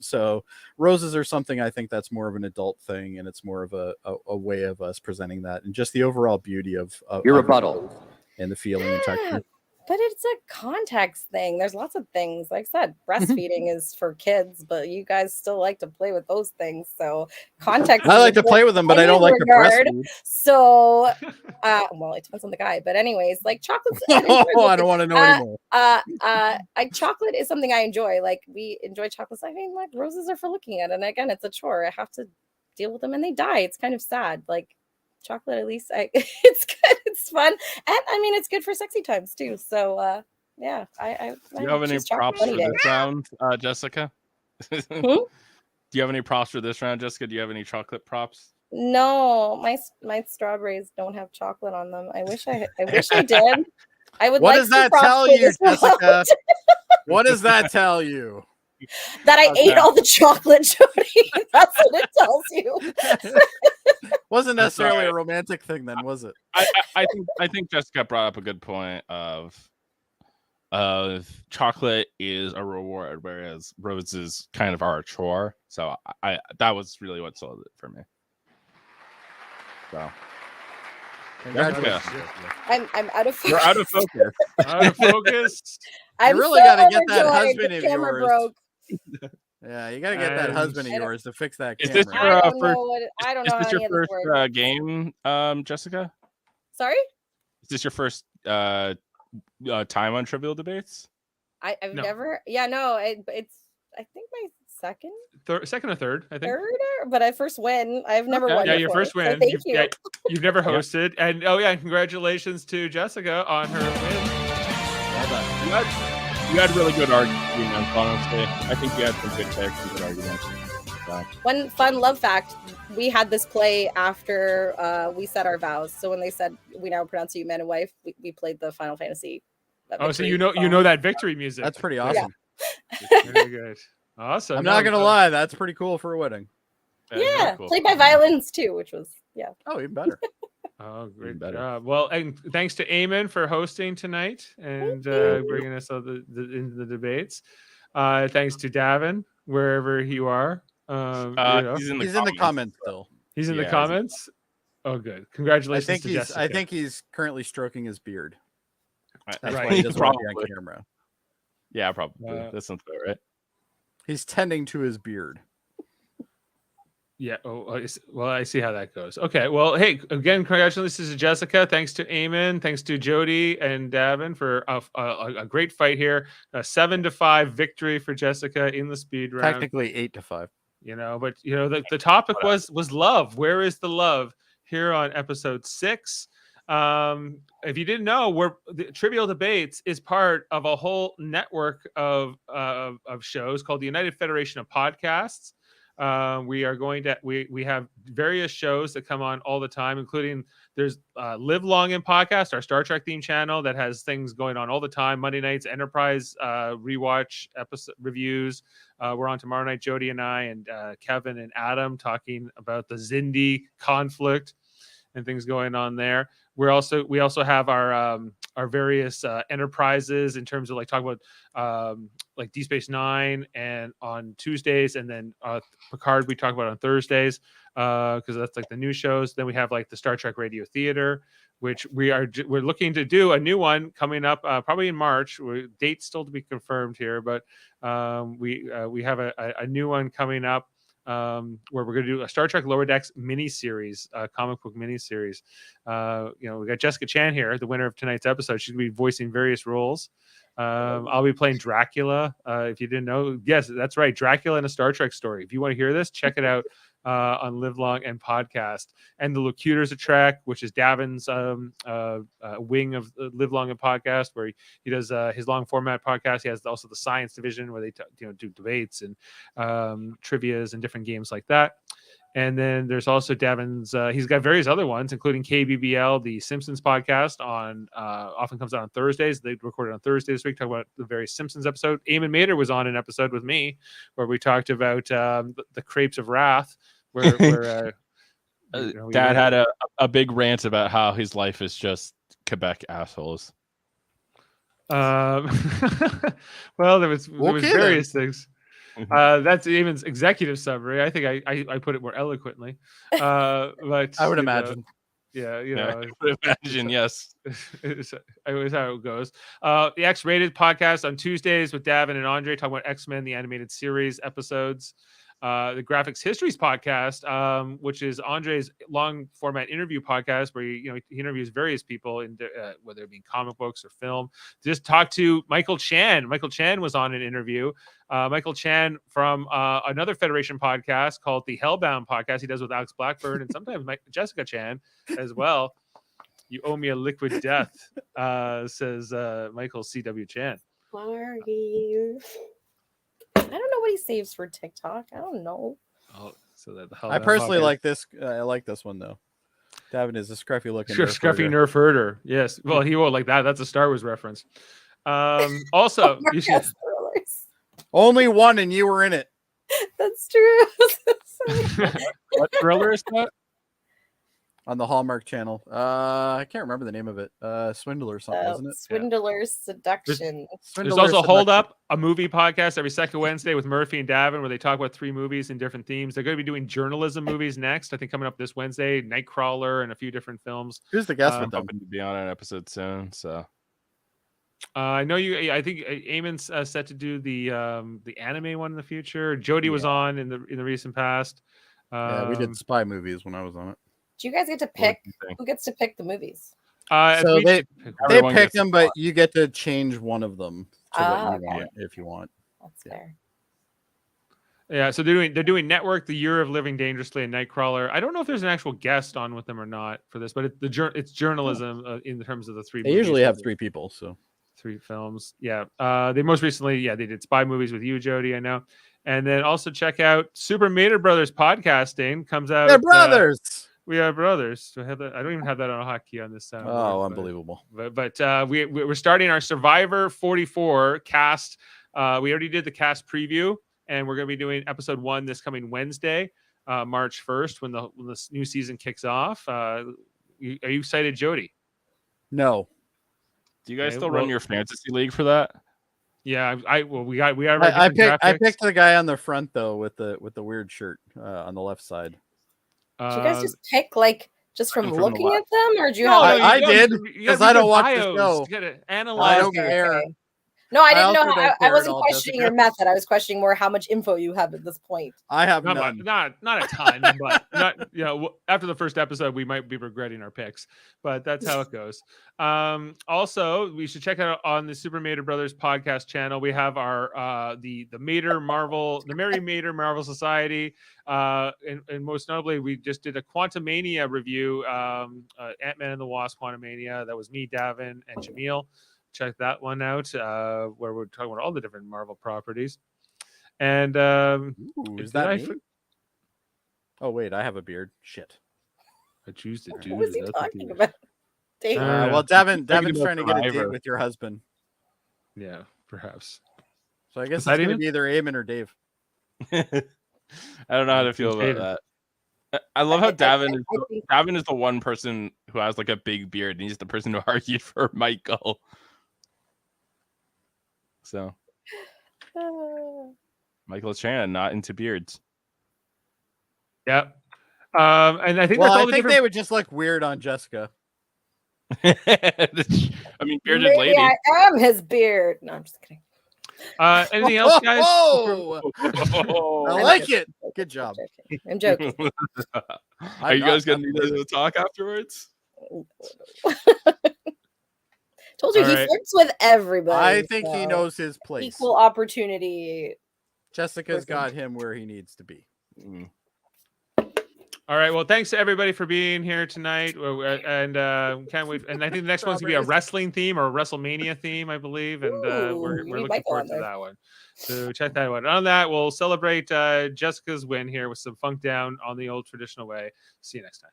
So roses are something I think that's more of an adult thing, and it's more of a way of us presenting that and just the overall beauty of your rebuttal and the feeling and texture. But it's a context thing. There's lots of things. Like I said, breastfeeding is for kids, but you guys still like to play with those things. So context. I like to play with them, but I don't like to breastfeed. So, well, it depends on the guy. But anyways, chocolate's. Oh, I don't want to know anymore. Chocolate is something I enjoy. We enjoy chocolates. I mean, roses are for looking at, and again, it's a chore. I have to deal with them, and they die. It's kind of sad. Chocolate, at least it's good, it's fun, and I mean it's good for sexy times too. So yeah, I do you have any props for this round, Jessica? Do you have any props for this round, Jessica? Do you have any chocolate props? No, my strawberries don't have chocolate on them. I wish I did. I would. What does that tell you, Jessica? What does that tell you? That I ate all the chocolate, Jody. That's what it tells you. Wasn't necessarily a romantic thing then, was it? I think Jessica brought up a good point of chocolate is a reward, whereas roses kind of are a chore. So that was really what sold it for me. So Jessica, I'm out of focus. You're out of focus. Out of focus. I'm really so gotta get that overjoyed. husband The of camera yours. broke. Yeah, you gotta get that husband of yours to fix that Is camera. this your I don't know. Is this how your any of this first works. game, Jessica? Sorry? Is this your first time on Trivial Debates? I've No. never. Yeah, no. It's I think my second. Second or third, I think. Third, but I first win. I've never Okay. won. Yeah, your before, first so win. thank You've, you. yeah, you've never hosted, and congratulations to Jessica on her win. Well done. You had really good arguments, honestly. I think you had some good picks and good arguments. So. One fun love fact: we had this play after we said our vows. So when they said we now pronounce you man and wife, we played the Final Fantasy. Oh, so you know that victory music. That's pretty awesome. Very good. Awesome. I'm not gonna lie, that's pretty cool for a wedding. Yeah, cool. played by violins too, which was Oh, even better. Oh, great better. job. Well, and thanks to Eamon for hosting tonight and bringing us all into the debates. Thanks to Davan, wherever you are. He's in the He's in the comments still. He's in the comments. Oh, good. Congratulations to Jessica. I think he's currently stroking his beard. That's Right. why he doesn't want to be Probably. on camera. Yeah, probably. That sounds about right. He's tending to his beard. Yeah. Oh, well, I see how that goes. Okay. Well, hey, again, congratulations to Jessica. Thanks to Eamon. Thanks to Jody and Davan for a great fight here. A 7-5 victory for Jessica in the speed round. Technically 8-5. But the topic was love. Where is the love here on episode 6? If you didn't know, the Trivial Debates is part of a whole network of shows called the United Federation of Podcasts. We have various shows that come on all the time, including There's Live Long in Podcast, our Star Trek theme channel that has things going on all the time. Monday nights, Enterprise rewatch episode reviews. We're on tomorrow night, Jody and I and Kevin and Adam talking about the Xindi conflict and things going on there. We also have our various enterprises in terms of like talking about like Deep Space Nine and on Tuesdays, and then Picard we talk about on Thursdays because that's like the new shows. Then we have like the Star Trek Radio Theater, which we're looking to do a new one coming up probably in March. Date's still to be confirmed here, but we have a new one coming up. Where we're going to do a Star Trek Lower Decks mini-series, comic book mini-series. We got Jessica Chan here, the winner of tonight's episode. She's going to be voicing various roles. I'll be playing Dracula. If you didn't know, yes, that's right. Dracula in a Star Trek story. If you want to hear this, check it out on Live Long and Podcast. And the Locutors of Trek, which is Davin's wing of Live Long and Podcast, where he does his long format podcast. He has also the science division where they do debates and trivias and different games like that. And then there's also Davin's, he's got various other ones, including KBBL, the Simpsons podcast on, often comes out on Thursdays. They recorded on Thursday this week, talking about the various Simpsons episode. Eamon Mader was on an episode with me where we talked about the Crepes of Wrath, where Dad had a big rant about how his life is just Quebec assholes. Well, there was various things. That's Eamon's executive summary. I think I put it more eloquently. But I would imagine. I would imagine, yes. It was how it goes. The X-Rated podcast on Tuesdays with Davin and Andre talking about X-Men, the animated series episodes. The Graphics Histories podcast, which is Andre's long format interview podcast, where he interviews various people in whether it be comic books or film. Just talk to Michael Chan. Michael Chan was on an interview. Michael Chan from another Federation podcast called the Hellbound podcast. He does with Alex Blackburn and sometimes Jessica Chan as well. You owe me a liquid death, says Michael C.W. Chan. Sorry. I don't know what he saves for TikTok. I don't know. Oh, so that I personally like this. I like this one though. Davin is a scruffy looking. Scruffy Nerf herder. Yes. Well, he won't like that. That's a Star Wars reference. Also, you should... Only one, and you were in it. That's true. What thriller is that? On the Hallmark Channel. I can't remember the name of it. Swindler or something, isn't it? Swindler's Seduction. There's also Hold Up, a movie podcast every second Wednesday with Murphy and Davin, where they talk about 3 movies and different themes. They're going to be doing journalism movies next. I think coming up this Wednesday, Nightcrawler and a few different films. Who's the guest I'm with them? hoping to be on an episode soon. So I know you. I think Eamon's set to do the anime one in the future. Jody was on in the recent past. Yeah, we did spy movies when I was on it. Do you guys get to pick who gets to pick the movies? So they pick them, but one. you get to change one of them to what you want if you want. That's fair. Yeah, so they're doing Network, The Year of Living Dangerously, and Nightcrawler. I don't know if there's an actual guest on with them or not for this, but it's journalism in terms of the 3. They usually have 3 people, so 3 films. Yeah, they most recently, they did spy movies with you, Jody. I know, and then also check out Super Mader Brothers podcasting comes out. They're brothers. We are brothers. I don't even have that on a hotkey on this sound. Unbelievable. But we're starting our Survivor 44 cast. We already did the cast preview, and we're going to be doing episode 1 this coming Wednesday, March 1st, when the new season kicks off. Are you excited, Jody? No. Do you guys still run your fantasy league for that? Yeah, I picked the guy on the front though with the weird shirt on the left side. Did you guys just pick just from looking at them, or do you have? I did because I don't watch the show. You gotta analyze. I don't care. Okay. No, I didn't know. I wasn't questioning your method. I was questioning more how much info you have at this point. I have not none. Not a ton, but not. After the first episode, we might be regretting our picks, but that's how it goes. Also, we should check out on the Super Mader Brothers podcast channel. We have our the Mader Marvel, the Mary Mader Marvel Society, and most notably, we just did a Quantumania review, Ant-Man and the Wasp Quantumania. That was me, Davin, and Jaemeel. Check that one out, where we're talking about all the different Marvel properties. And is that me? Oh wait, I have a beard. Shit. I choose to do. What was he nothing talking to- about? Dave? Well, Davin's about trying to get a date Survivor. with your husband. Yeah, perhaps. So I guess that it's going to even? be either Eamon or Dave. I don't know how to feel about David. that. I love how I Davan is think- Davan is the one person who has like a big beard, and he's the person who argued for Michael. So Michael Chan not into beards. Yeah. And I think Well, that's all I the think different. they would just look weird on Jessica. I mean, bearded Maybe lady. I am his beard. No, I'm just kidding. Anything else, guys? Oh, I like it. Good job. I'm joking. Are you guys gonna need to talk afterwards? Told you All he right. flirts with everybody. I think he so knows his place. equal opportunity. Jessica's person. got him where he needs to be. All right. Well, thanks to everybody for being here tonight. And can't wait. And I think the next one's gonna be a wrestling theme or a WrestleMania theme, I believe. And we're Ooh, looking Michael forward on to there. that one. So check that one. On that, we'll celebrate Jessica's win here with some funk down on the old traditional way. See you next time.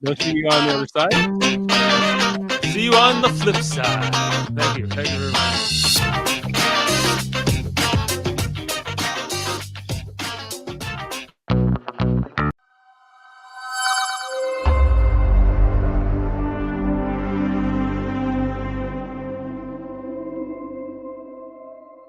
No see you on the other side. See you on the flip side. Thank you. Thank you very much.